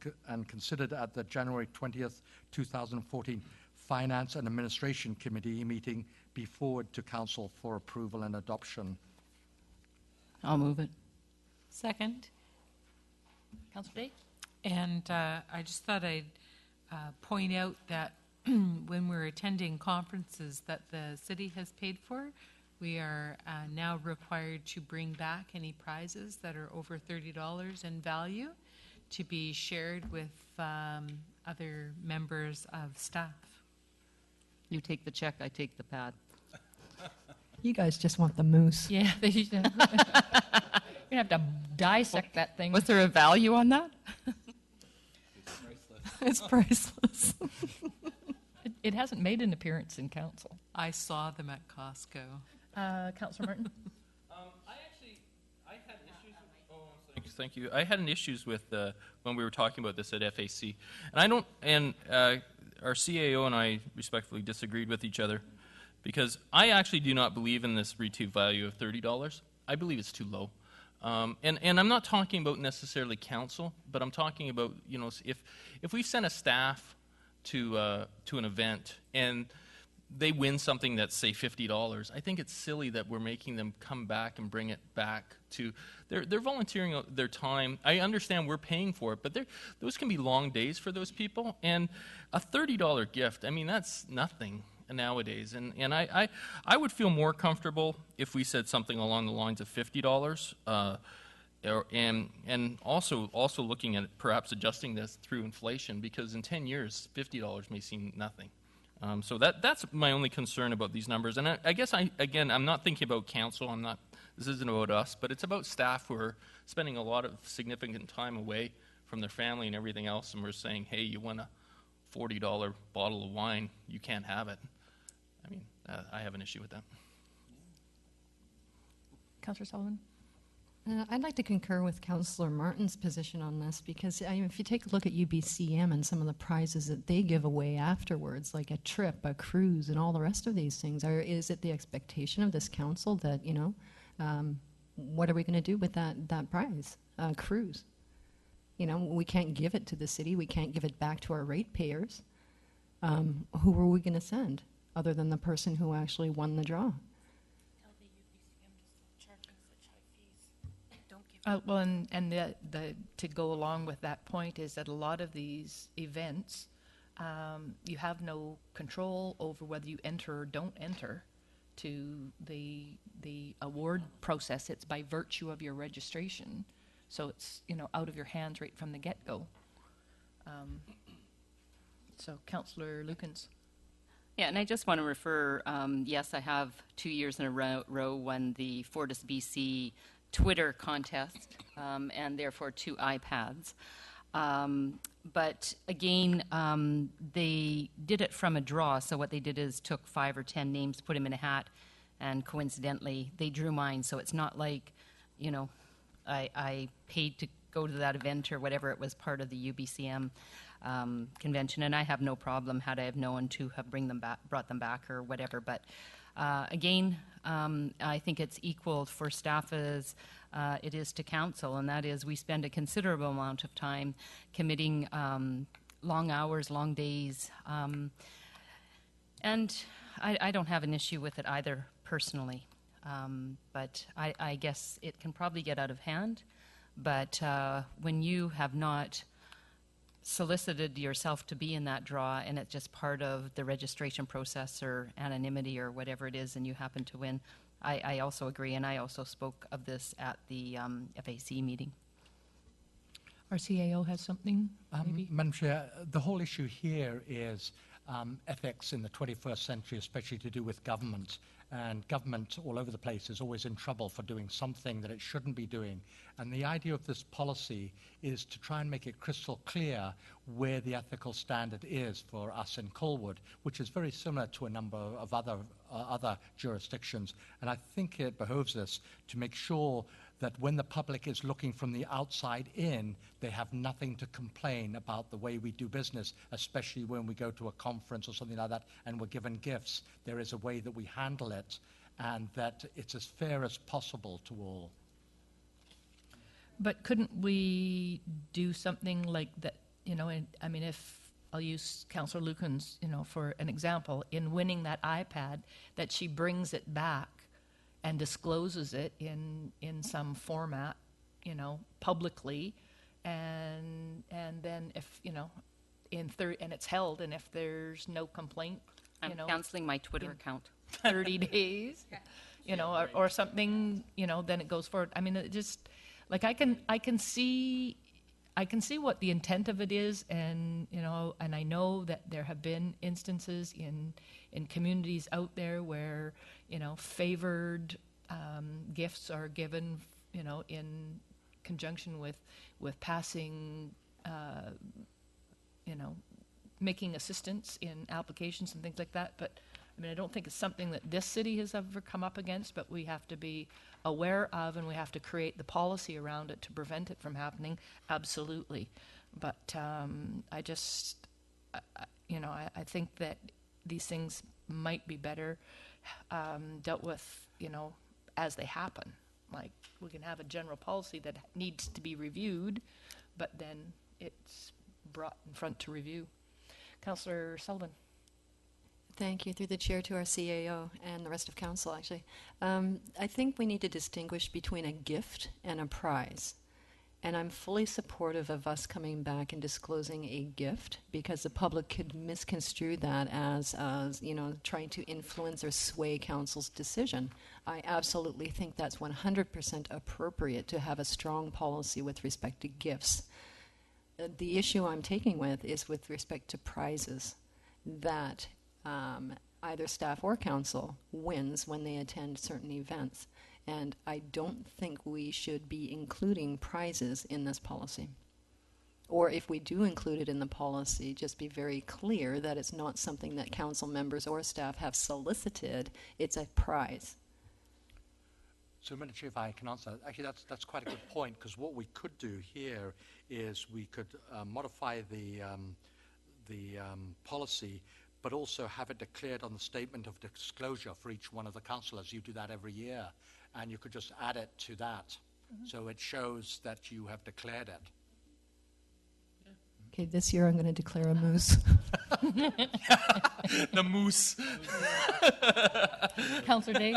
considered at the January 20th, 2014 Finance and Administration Committee meeting be forwarded to Council for approval and adoption. I'll move it. Second. Councillor Day? And I just thought I'd point out that when we're attending conferences that the city has paid for, we are now required to bring back any prizes that are over $30 in value to be shared with other members of staff. You take the check, I take the pad. You guys just want the moose. Yeah, they should. You're going to have to dissect that thing. Was there a value on that? It's priceless. It hasn't made an appearance in council. I saw them at Costco. Councillor Martin? I had issues with, Thank you. I had an issues with when we were talking about this at FAC, and our CAO and I respectfully disagreed with each other, because I actually do not believe in this retail value of $30. I believe it's too low. And I'm not talking about necessarily council, but I'm talking about, if we send a staff to an event and they win something that's, say, $50, I think it's silly that we're making them come back and bring it back to, they're volunteering their time. I understand we're paying for it, but those can be long days for those people. And a $30 gift, I mean, that's nothing nowadays. And I would feel more comfortable if we said something along the lines of $50, and also looking at perhaps adjusting this through inflation, because in 10 years, $50 may seem nothing. So that's my only concern about these numbers. And I guess, I'm not thinking about council. This isn't about us, but it's about staff who are spending a lot of significant time away from their family and everything else, and we're saying, hey, you want a $40 bottle of wine, you can't have it. I mean, I have an issue with that. Councillor Sullivan? I'd like to concur with Councillor Martin's position on this, because if you take a look at UBCM and some of the prizes that they give away afterwards, like a trip, a cruise, and all the rest of these things, is it the expectation of this council that, what are we going to do with that prize, cruise? We can't give it to the city. We can't give it back to our ratepayers. Who are we going to send, other than the person who actually won the draw? Well, and to go along with that point is that a lot of these events, you have no control over whether you enter or don't enter to the award process. It's by virtue of your registration, so it's out of your hands right from the get-go. So, Councillor Lukens. Yeah, and I just want to refer. Yes, I have 2 years in a row won the Fortis BC Twitter contest, and therefore 2 iPads. But again, they did it from a draw. So what they did is took 5 or 10 names, put them in a hat, and coincidentally, they drew mine. So it's not like, I paid to go to that event or whatever. It was part of the UBCM convention, and I have no problem had I have known to have brought them back or whatever. But again, I think it's equal for staff as it is to council, and that is we spend a considerable amount of time committing long hours, long days, and I don't have an issue with it either personally, but I guess it can probably get out of hand. But when you have not solicited yourself to be in that draw, and it's just part of the registration process or anonymity or whatever it is, and you happen to win, I also agree, and I also spoke of this at the FAC meeting. Our CAO has something, maybe? Madam Chair, the whole issue here is ethics in the 21st century, especially to do with government. And government all over the place is always in trouble for doing something that it shouldn't be doing. And the idea of this policy is to try and make it crystal clear where the ethical standard is for us in Colwood, which is very similar to a number of other jurisdictions. And I think it behoves us to make sure that when the public is looking from the outside in, they have nothing to complain about the way we do business, especially when we go to a conference or something like that and we're given gifts. There is a way that we handle it, and that it's as fair as possible to all. But couldn't we do something like that, if I'll use Councillor Lukens, for an example, in winning that iPad, that she brings it back and discloses it in some format, publicly, and then if, and it's held, and if there's no complaint, I'm canceling my Twitter account. 30 days, or something, then it goes forward. I mean, it just, like, I can see what the intent of it is, and and I know that there have been instances in communities out there where favored gifts are given, in conjunction with passing, making assistance in applications and things like that. But I mean, I don't think it's something that this city has ever come up against, but we have to be aware of, and we have to create the policy around it to prevent it from happening, absolutely. But I just, I think that these things might be better dealt with, as they happen. Like, we can have a general policy that needs to be reviewed, but then it's brought in front to review. Councillor Sullivan. Thank you. Through the chair to our CAO and the rest of council, actually. I think we need to distinguish between a gift and a prize. And I'm fully supportive of us coming back and disclosing a gift, because the public could misconstrue that as trying to influence or sway council's decision. I absolutely think that's 100% appropriate to have a strong policy with respect to gifts. The issue I'm taking with is with respect to prizes, that either staff or council wins when they attend certain events. And I don't think we should be including prizes in this policy. Or if we do include it in the policy, just be very clear that it's not something that council members or staff have solicited. It's a prize. So, Madam Chair, if I can answer, actually that's quite a good point, because what we could do here is we could modify the policy, but also have it declared on the statement of disclosure for each one of the councillors. You do that every year, and you could just add it to that. So it shows that you have declared it. Okay, this year I'm going to declare a moose. The moose. Councillor Day.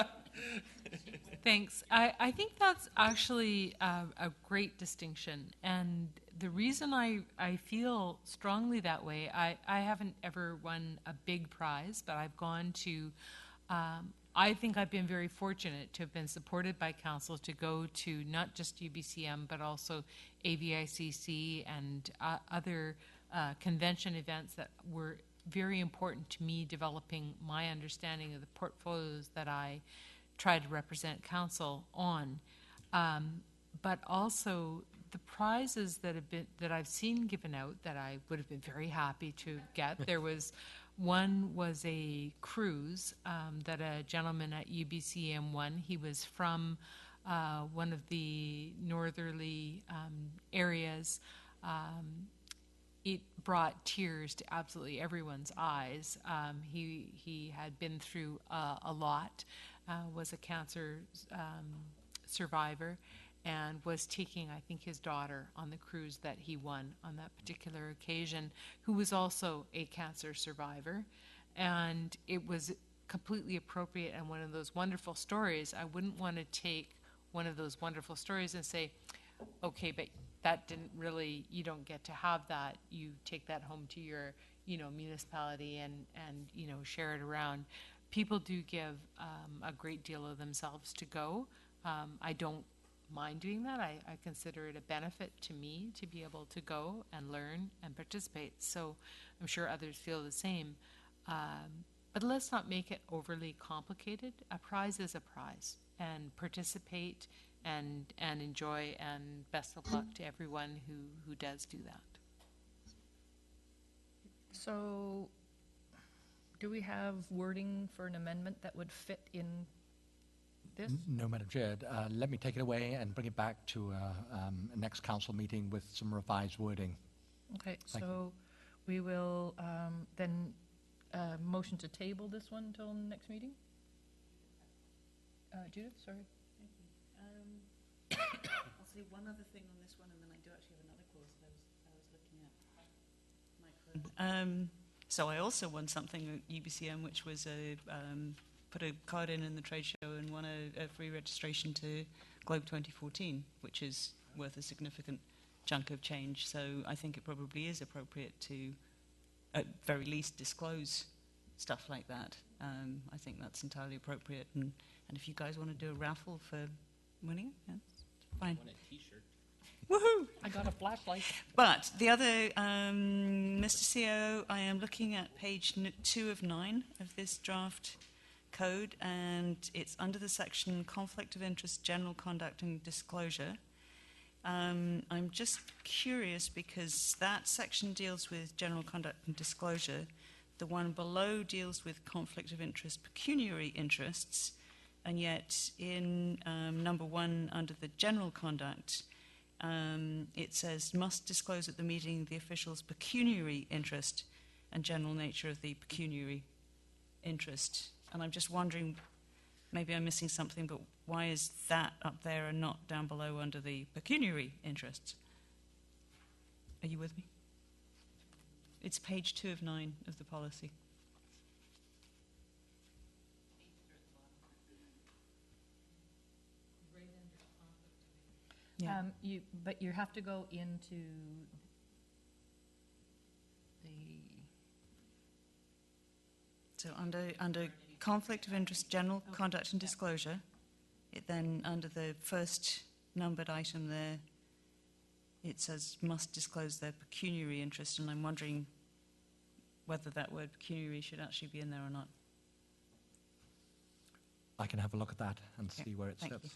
Thanks. I think that's actually a great distinction. And the reason I feel strongly that way, I haven't ever won a big prize, but I've gone to, I think I've been very fortunate to have been supported by council to go to not just UBCM, but also AVICC and other convention events that were very important to me, developing my understanding of the portfolios that I try to represent council on. But also the prizes that I've seen given out that I would have been very happy to get. One was a cruise that a gentleman at UBCM won. He was from one of the northerly areas. It brought tears to absolutely everyone's eyes. He had been through a lot, was a cancer survivor, and was taking, I think, his daughter on the cruise that he won on that particular occasion, who was also a cancer survivor. And it was completely appropriate and one of those wonderful stories. I wouldn't want to take one of those wonderful stories and say, okay, but that didn't really, you don't get to have that. You take that home to your, municipality and share it around. People do give a great deal of themselves to go. I don't mind doing that. I consider it a benefit to me to be able to go and learn and participate. So I'm sure others feel the same. But let's not make it overly complicated. A prize is a prize, and participate and enjoy, and best of luck to everyone who does do that. So, do we have wording for an amendment that would fit in this? No, Madam Chair. Let me take it away and bring it back to a next council meeting with some revised wording. Okay, Thank so we will then motion to table this one until next meeting? Judith, sorry. I'll say one other thing on this one, and then I do actually have another clause that I was looking at. So I also won something at UBCM, which was put a card in the trade show and won a free registration to Globe 2014, which is worth a significant chunk of change. So I think it probably is appropriate to, at very least, disclose stuff like that. I think that's entirely appropriate. And if you guys want to do a raffle for winning it, yeah, fine. I want a T-shirt. Woohoo! I got a flashlight. But the other, Mr. CEO, I am looking at page 2 of 9 of this draft code, and it's under the section Conflict of Interest, General Conduct and Disclosure. I'm just curious because that section deals with general conduct and disclosure. the one below deals with conflict of interest, pecuniary interests, and yet in number 1 under the general conduct, it says must disclose at the meeting the official's pecuniary interest and general nature of the pecuniary interest. And I'm just wondering, maybe I'm missing something, but why is that up there and not down below under the pecuniary interests? Are you with me? It's page 2 of 9 of the policy. Yeah. But you have to go into the... So under conflict of interest, general conduct and disclosure, it then, under the first numbered item there, it says must disclose their pecuniary interest, and I'm wondering whether that word pecuniary should actually be in there or not. I can have a look at that and Okay, see where it thank sits.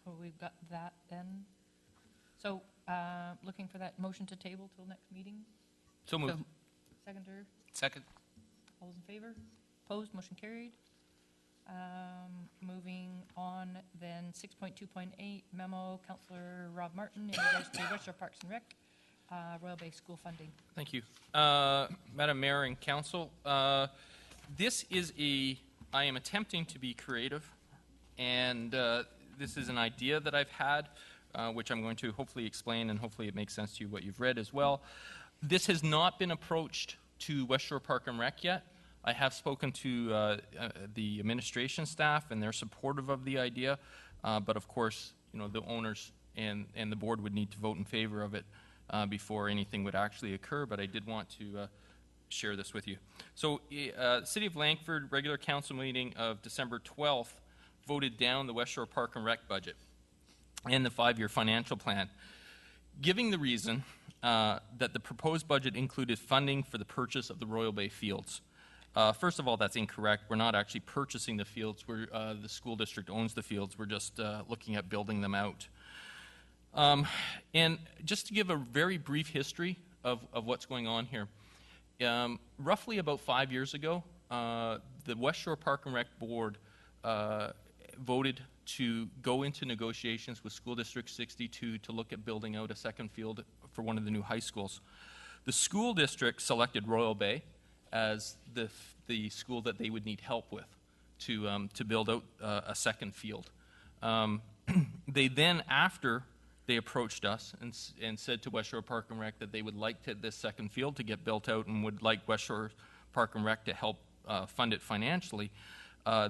So we've got that then. So, looking for that motion to table till next meeting? So moved. Seconder, Second. all those in favor? Opposed, motion carried. Moving on then, 6.2.8, memo, Councillor Rob Martin, in regards to West Shore Parks and Rec, Royal Bay School funding. Thank you. Madam Mayor and Council, this is I am attempting to be creative, and this is an idea that I've had, which I'm going to hopefully explain, and hopefully it makes sense to you what you've read as well. This has not been approached to West Shore Park and Rec yet. I have spoken to the administration staff, and they're supportive of the idea, but of course, the owners and the board would need to vote in favor of it before anything would actually occur, but I did want to share this with you. So, City of Langford regular council meeting of December 12th voted down the West Shore Park and Rec budget and the 5-year financial plan, giving the reason that the proposed budget included funding for the purchase of the Royal Bay fields. First of all, that's incorrect. We're not actually purchasing the fields. The school district owns the fields. We're just looking at building them out. And just to give a very brief history of what's going on here, roughly about 5 years ago, the West Shore Park and Rec Board voted to go into negotiations with School District 62 to look at building out a second field for one of the new high schools. The school district selected Royal Bay as the school that they would need help with to build out a second field. They then, after they approached us and said to West Shore Park and Rec that they would like this second field to get built out and would like West Shore Park and Rec to help fund it financially,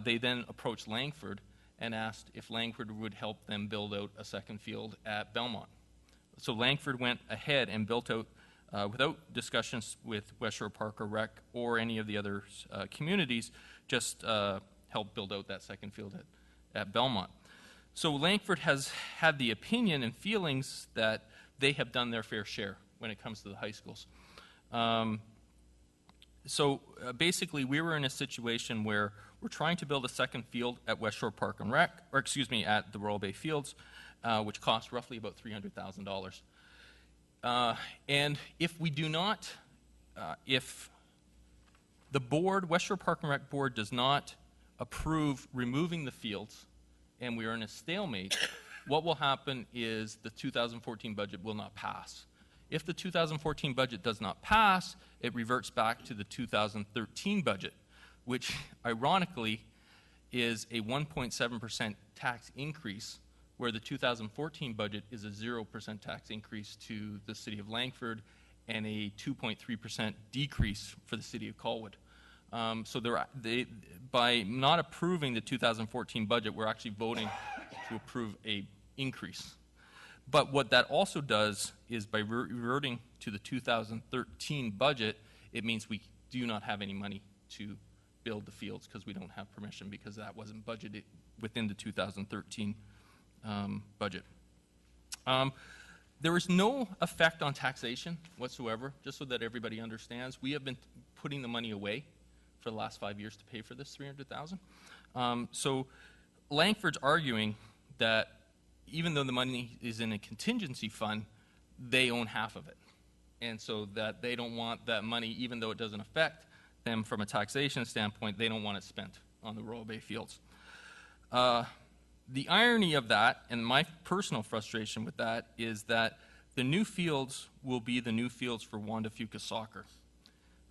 they then approached Langford and asked if Langford would help them build out a second field at Belmont. So Langford went ahead and built out, without discussions with West Shore Park or Rec or any of the other communities, just helped build out that second field at Belmont. So Langford has had the opinion and feelings that they have done their fair share when it comes to the high schools. Basically, we were in a situation where we're trying to build a second field at West Shore Park and Rec, or excuse me, at the Royal Bay Fields, which cost roughly about $300,000. And if we do not, if the board, West Shore Park and Rec Board, does not approve removing the fields, and we are in a stalemate, what will happen is the 2014 budget will not pass. If the 2014 budget does not pass, it reverts back to the 2013 budget, which ironically is a 1.7% tax increase, where the 2014 budget is a 0% tax increase to the City of Langford and a 2.3% decrease for the City of Colwood. By not approving the 2014 budget, we're actually voting to approve a increase. But what that also does is, by reverting to the 2013 budget, it means we do not have any money to build the fields because we don't have permission, because that wasn't budgeted within the 2013 budget. There is no effect on taxation whatsoever, just so that everybody understands. We have been putting the money away for the last 5 years to pay for this $300,000. So Langford's arguing that even though the money is in a contingency fund, they own half of it. And so that they don't want that money, even though it doesn't affect them from a taxation standpoint, they don't want it spent on the Royal Bay fields. The irony of that, and my personal frustration with that, is that the new fields will be the new fields for Juan de Fuca soccer.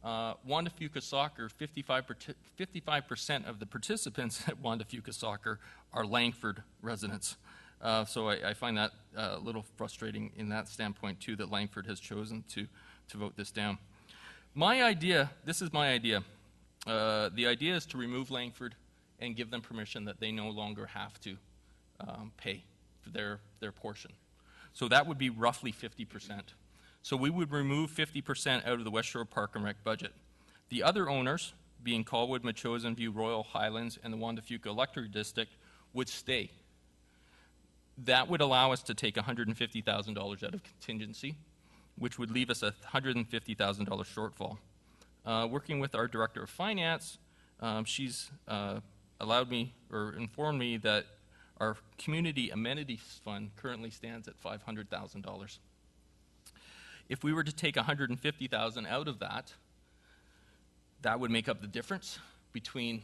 Juan de Fuca soccer, 55% of the participants at Juan de Fuca soccer are Langford residents. So I find that a little frustrating in that standpoint, too, that Langford has chosen to vote this down. My idea, this is my idea. The idea is to remove Langford and give them permission that they no longer have to pay for their portion. So that would be roughly 50%. So we would remove 50% out of the West Shore Park and Rec budget. The other owners, being Colwood, Machosen View, Royal Highlands, and the Juan de Fuca Electric District, would stay. That would allow us to take $150,000 out of contingency, which would leave us a $150,000 shortfall. Working with our Director of Finance, she's allowed me or informed me that our Community Amenities Fund currently stands at $500,000. If we were to take $150,000 out of that, that would make up the difference between,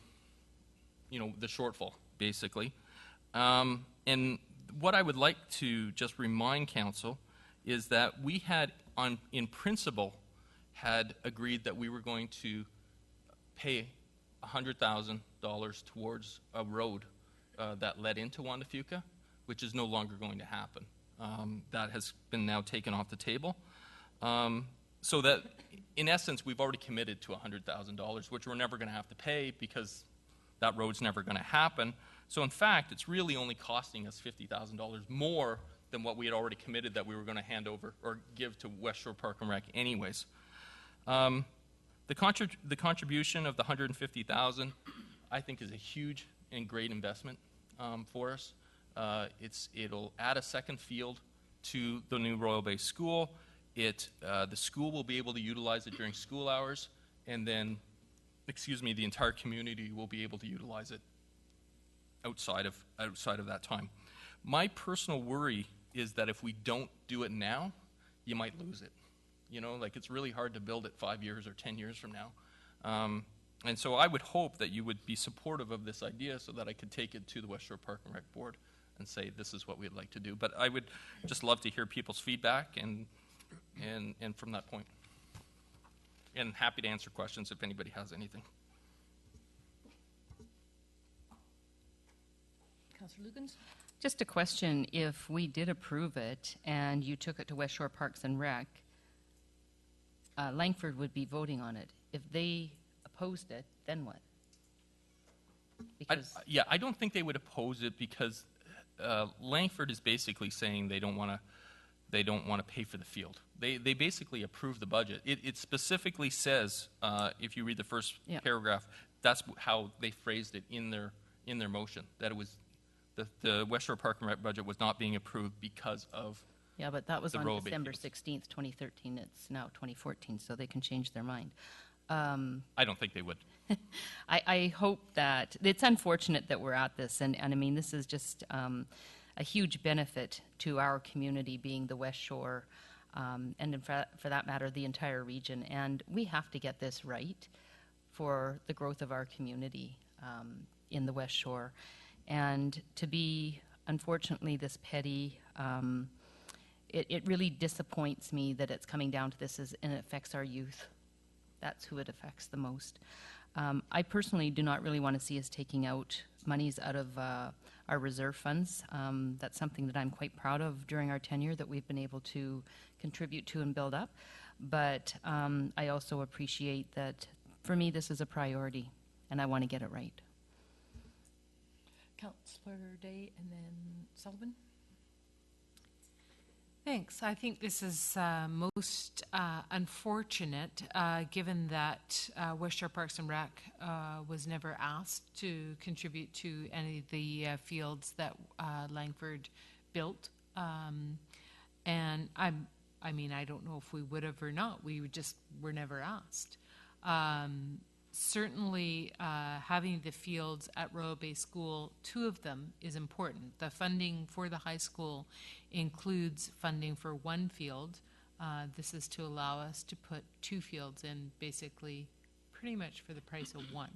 the shortfall, basically. And what I would like to just remind Council is that we had, in principle, had agreed that we were going to pay $100,000 towards a road that led into Juan de Fuca, which is no longer going to happen. That has been now taken off the table. So that, in essence, we've already committed to $100,000, which we're never going to have to pay because that road's never going to happen. So, in fact, it's really only costing us $50,000 more than what we had already committed that we were going to hand over or give to West Shore Park and Rec anyways. The contribution of the $150,000, I think, is a huge and great investment for us. It'll add a second field to the new Royal Bay School. The school will be able to utilize it during school hours, and then, the entire community will be able to utilize it outside of that time. My personal worry is that if we don't do it now, you might lose it. It's really hard to build it 5 years or 10 years from now. And so I would hope that you would be supportive of this idea so that I could take it to the West Shore Park and Rec Board and say this is what we'd like to do. But I would just love to hear people's feedback and from that point. And happy to answer questions if anybody has anything. Councillor Lugans? Just a question, if we did approve it and you took it to West Shore Parks and Rec, Langford would be voting on it. If they opposed it, then what? Because I don't think they would oppose it because Langford is basically saying they don't want to pay for the field. They basically approve the budget. It specifically says, if you read the first paragraph, that's how they phrased it in their motion, that it was the West Shore Park and Rec budget was not being approved because of yeah, but that was the on Royal Bay December fields. 16th, 2013. It's now 2014, so they can change their mind. I don't think they would. I hope that it's unfortunate that we're at this, and I mean this is just a huge benefit to our community, being the West Shore, and for that matter, the entire region. And we have to get this right for the growth of our community in the West Shore. And to be, unfortunately, this petty, it really disappoints me that it's coming down to this, and it affects our youth. That's who it affects the most. I personally do not really want to see us taking out monies out of our reserve funds. That's something that I'm quite proud of during our tenure that we've been able to contribute to and build up. But I also appreciate that, for me, this is a priority, and I want to get it right. Councillor Day and then Sullivan? Thanks. I think this is most unfortunate, given that West Shore Parks and Rec was never asked to contribute to any of the fields that Langford built. And I mean, I don't know if we would have or not. We just were never asked. certainly, having the fields at Royal Bay School, 2 of them, is important. The funding for the high school includes funding for 1 field. This is to allow us to put 2 fields in, basically, pretty much for the price of 1.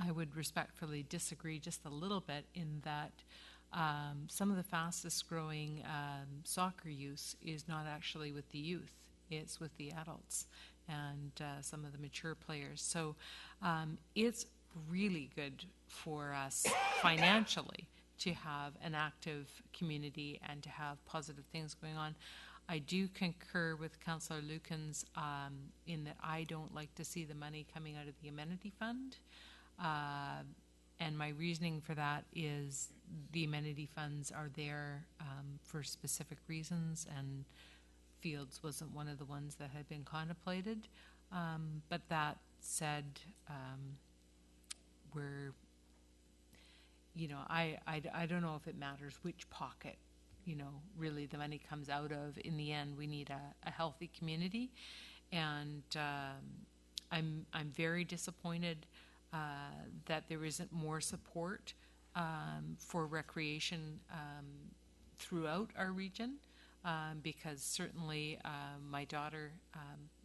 I would respectfully disagree just a little bit in that some of the fastest growing soccer use is not actually with the youth, it's with the adults and some of the mature players. So it's really good for us financially to have an active community and to have positive things going on. I do concur with Councillor Lukens in that I don't like to see the money coming out of the amenity fund. And my reasoning for that is the amenity funds are there for specific reasons, and fields wasn't one of the ones that had been contemplated. But that said, we're, I don't know if it matters which pocket, really the money comes out of. In the end, we need a healthy community, and I'm very disappointed that there isn't more support for recreation throughout our region, because certainly my daughter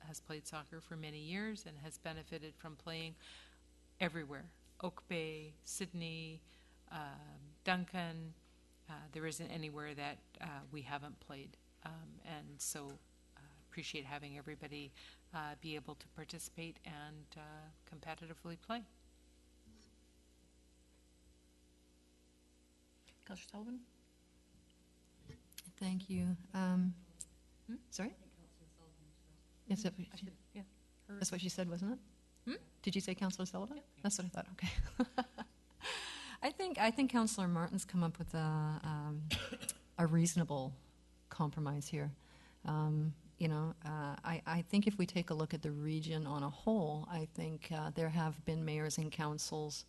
has played soccer for many years and has benefited from playing everywhere. Oak Bay, Sydney, Duncan, there isn't anywhere that we haven't played. And so appreciate having everybody be able to participate and competitively play. Councillor Sullivan? Thank you. Sorry? Yes, that's what she said, wasn't it? Did you say Councillor Sullivan? Yep. That's what I thought. Okay. I think Councillor Martin's come up with a reasonable compromise here. I think if we take a look at the region on a whole, I think there have been mayors and councils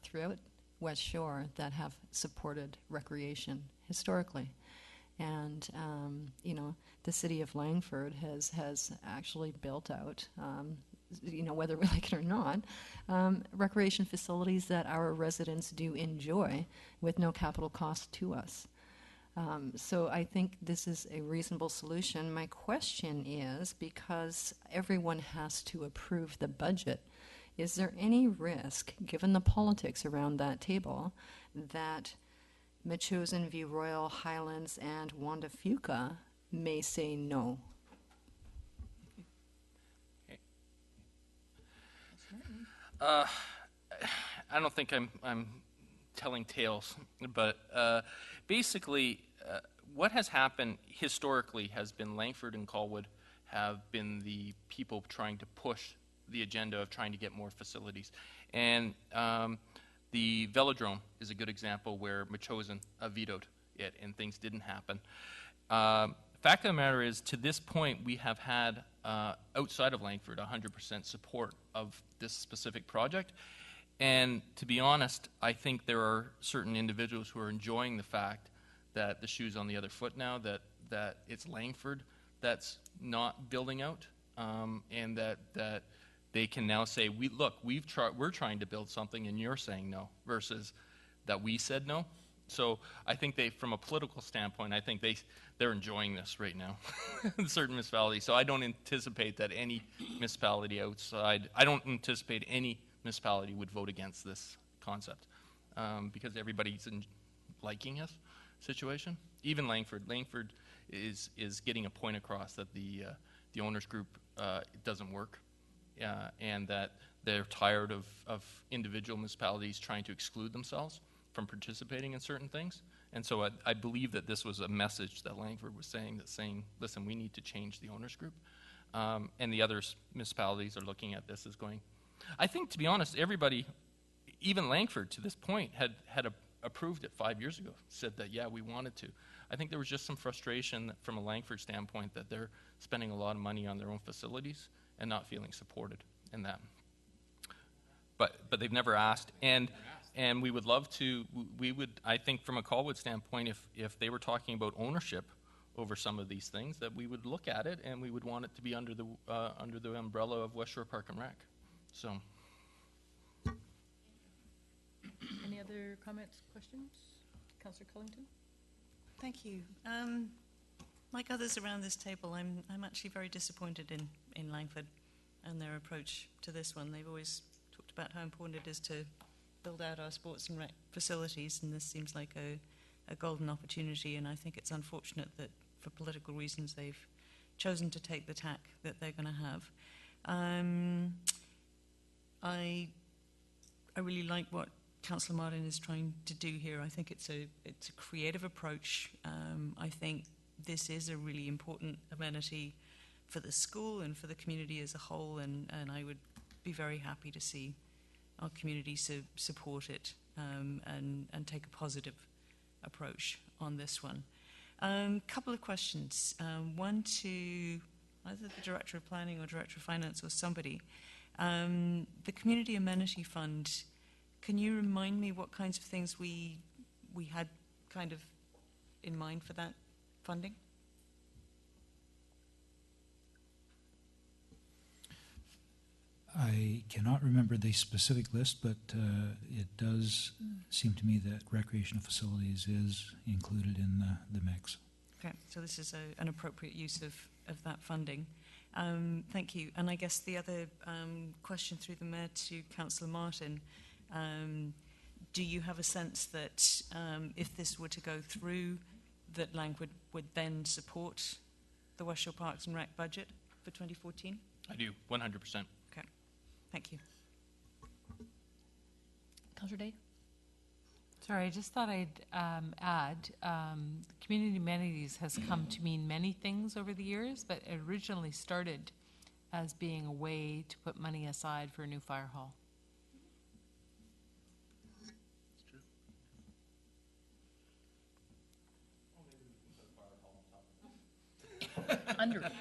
throughout West Shore that have supported recreation historically. And, the city of Langford has actually built out, whether we like it or not, recreation facilities that our residents do enjoy with no capital cost to us. So I think this is a reasonable solution. My question is, because everyone has to approve the budget, is there any risk, given the politics around that table, that Metchosin, View Royal, Highlands, and Wanda Fuca may say no? I don't think I'm telling tales, but basically what has happened historically has been Langford and Colwood have been the people trying to push the agenda of trying to get more facilities. And the velodrome is a good example where Metchosin vetoed it and things didn't happen. Fact of the matter is, to this point, we have had, outside of Langford, 100% support of this specific project. And to be honest, I think there are certain individuals who are enjoying the fact that the shoe's on the other foot now, that it's Langford that's not building out, and that they can now say, we're trying to build something and you're saying no, versus that we said no. So I think from a political standpoint, I think they're enjoying this right now in certain municipalities. So I don't anticipate that any municipality outside, I don't anticipate any municipality would vote against this concept, because everybody's liking this situation. Even Langford is getting a point across that the owners group doesn't work, and that they're tired of individual municipalities trying to exclude themselves from participating in certain things. And so I believe that this was a message that Langford was saying, listen, we need to change the owners group. And the other municipalities are looking at this as going, I think, to be honest, everybody, even Langford to this point, had approved it 5 years ago, said that, yeah, we wanted to. I think there was just some frustration from a Langford standpoint that they're spending a lot of money on their own facilities and not feeling supported in that. But they've never asked. And we would love to, I think from a Colwood standpoint, if they were talking about ownership over some of these things, that we would look at it and we would want it to be under the umbrella of West Shore Park and Rec. So, Any other comments, questions? Councillor Cullington? Thank you. Like others around this table, I'm actually very disappointed in Langford and their approach to this one. They've always talked about how important it is to build out our sports and rec facilities, and this seems like a golden opportunity, and I think it's unfortunate that for political reasons they've chosen to take the tack that they're going to have. I really like what Councillor Martin is trying to do here. I think it's a creative approach. I think this is a really important amenity for the school and for the community as a whole, and I would be very happy to see our community support it and take a positive approach on this one. Couple of questions. One to either the Director of Planning or Director of Finance or somebody. The Community Amenity Fund, can you remind me what kinds of things we had kind of in mind for that funding? I cannot remember the specific list, but it does seem to me that recreational facilities is included in the mix. Okay, so this is an appropriate use of that funding. Thank you. And I guess the other question through the Mayor to Councillor Martin, do you have a sense that if this were to go through, that Langford would then support the West Shore Parks and Rec budget for 2014? I do, 100%. Okay, thank you. Councillor Day? Sorry, I just thought I'd add, community amenities has come to mean many things over the years, but it originally started as being a way to put money aside for a new fire hall. Under it.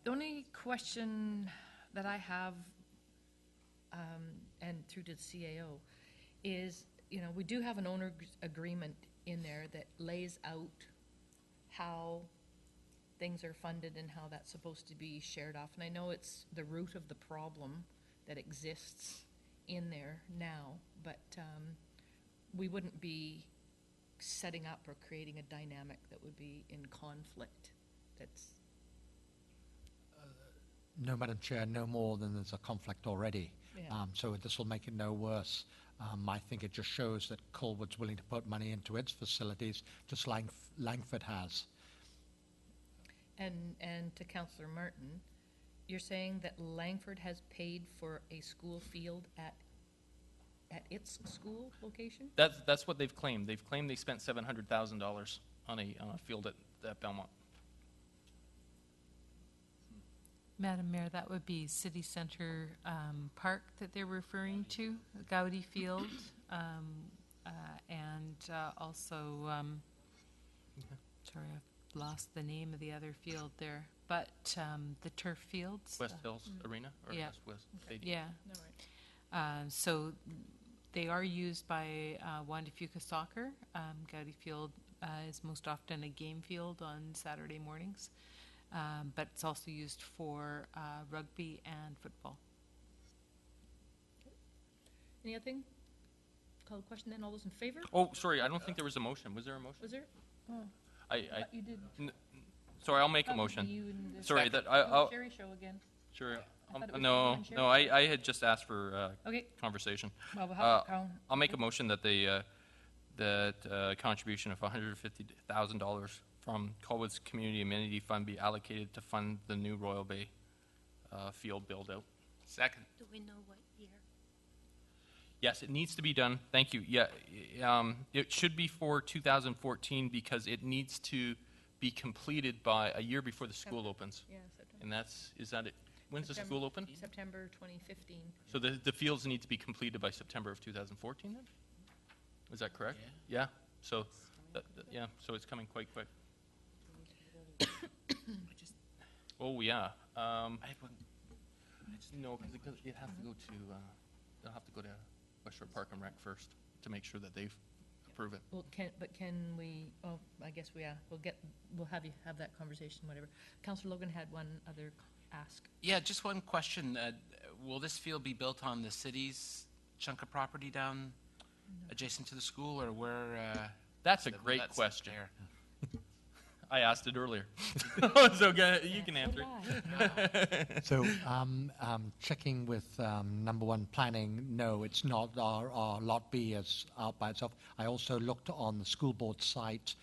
The only question that I have, and through to the CAO, is, we do have an owner agreement in there that lays out how things are funded and how that's supposed to be shared off. And I know it's the root of the problem that exists in there now, but we wouldn't be setting up or creating a dynamic that would be in conflict. That's No, Madam Chair, no more than there's a conflict already. Yeah. So this will make it no worse. I think it just shows that Colwood's willing to put money into its facilities, just like Langford has. and to Councillor Martin, you're saying that Langford has paid for a school field at its school location? That's what they've claimed. They've claimed they spent $700,000 on a field at Belmont. Madam Mayor, that would be City Centre Park that they're referring to, Gowdy Field, and also, sorry, I've lost the name of the other field there, but the turf fields. West Hills Arena? Or Yeah. West Stadium? Yeah. No, right. So they are used by Wanda Fuca Soccer. Gowdy Field is most often a game field on Saturday mornings, but it's also used for rugby and football. Any other thing? Call the question then. All those in favor? Oh, sorry, I don't think there was a motion. Was there a motion? Was there? Oh, I you did. sorry, I'll make a Thought it was motion. you and the Sorry, second. that I'll Sherry show again. sure. I thought it was No, you and no, Sherry. I had just asked for Okay. conversation. Well, I'll make a motion that that contribution of $150,000 from Colwood's Community Amenity Fund be allocated to fund the new Royal Bay field build-out. Second. Do we know what year? Yes, it needs to be done. Thank you. Yeah, it should be for 2014 because it needs to be completed by a year before the school opens. Yeah, September. And is that it? When's the school open? September 2015. So the fields need to be completed by September of 2014 then? Is that correct? Yeah. So, yeah, so it's coming quite quick. Oh, yeah. No, because it has to go to, they'll have to go to West Shore Park and Rec first to make sure that they've approve it. Well, can we, oh, I guess we'll have you have that conversation, whatever. Councillor Logan had one other ask. Yeah, just one question. Will this field be built on the city's chunk of property down adjacent to the school, or where? That's a great that's question. there? I asked it earlier. So you can answer it. So, checking with number one planning, no, it's not. Our Lot B is out by itself. I also looked on the school board site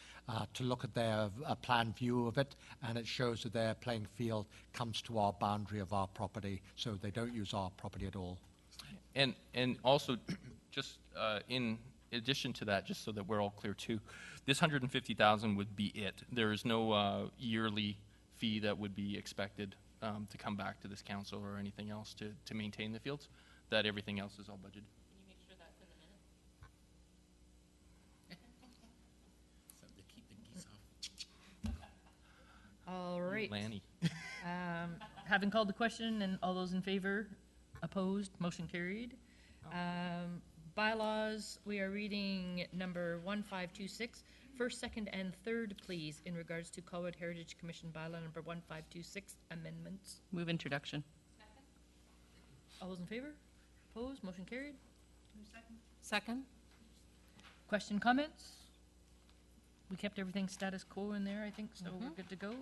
to look at their plan view of it, and it shows that their playing field comes to our boundary of our property, so they don't use our property at all. And also, just in addition to that, just so that we're all clear too, this 150,000 would be it. There is no yearly fee that would be expected to come back to this council or anything else to maintain the fields. That everything else is all budgeted. Can you make sure that's in the minutes? Something to keep the geese off. All right. Lanny. Having called the question, and all those in favor, opposed, motion carried. Bylaws, we are reading number 1526, first, second, and third, please, in regards to Colwood Heritage Commission bylaw number 1526 amendments. Move introduction. All those in favor? Opposed? Motion carried. Second? Question, comments? We kept everything status quo in there, I think, so we're good to go.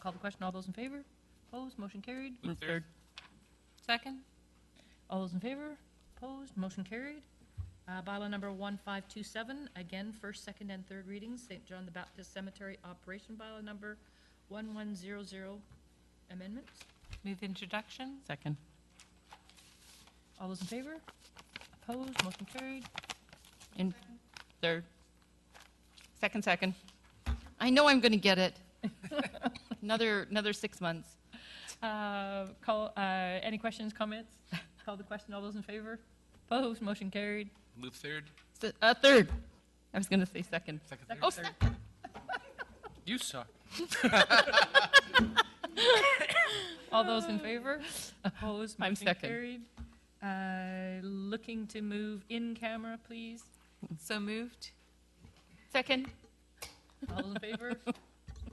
Call the question. All those in favor? Opposed? Motion carried. Move third. Second? All those in favor? Opposed? Motion carried. Bylaw number 1527, again, first, second, and third readings, St. John the Baptist Cemetery Operation Bylaw number 1100 amendments. Move introduction? Second. All those in favor? Opposed? Motion carried. In third. Second. I know I'm going to get it. Another 6 months. Any questions, comments? Call the question. All those in favor? Opposed? Motion carried. Move third. Third. I was going to say second. Second, third. Oh, Third. You suck. All those in favor? Opposed? I'm Motion second. carried. Looking to move in camera, please. So moved? Second. All those in favor?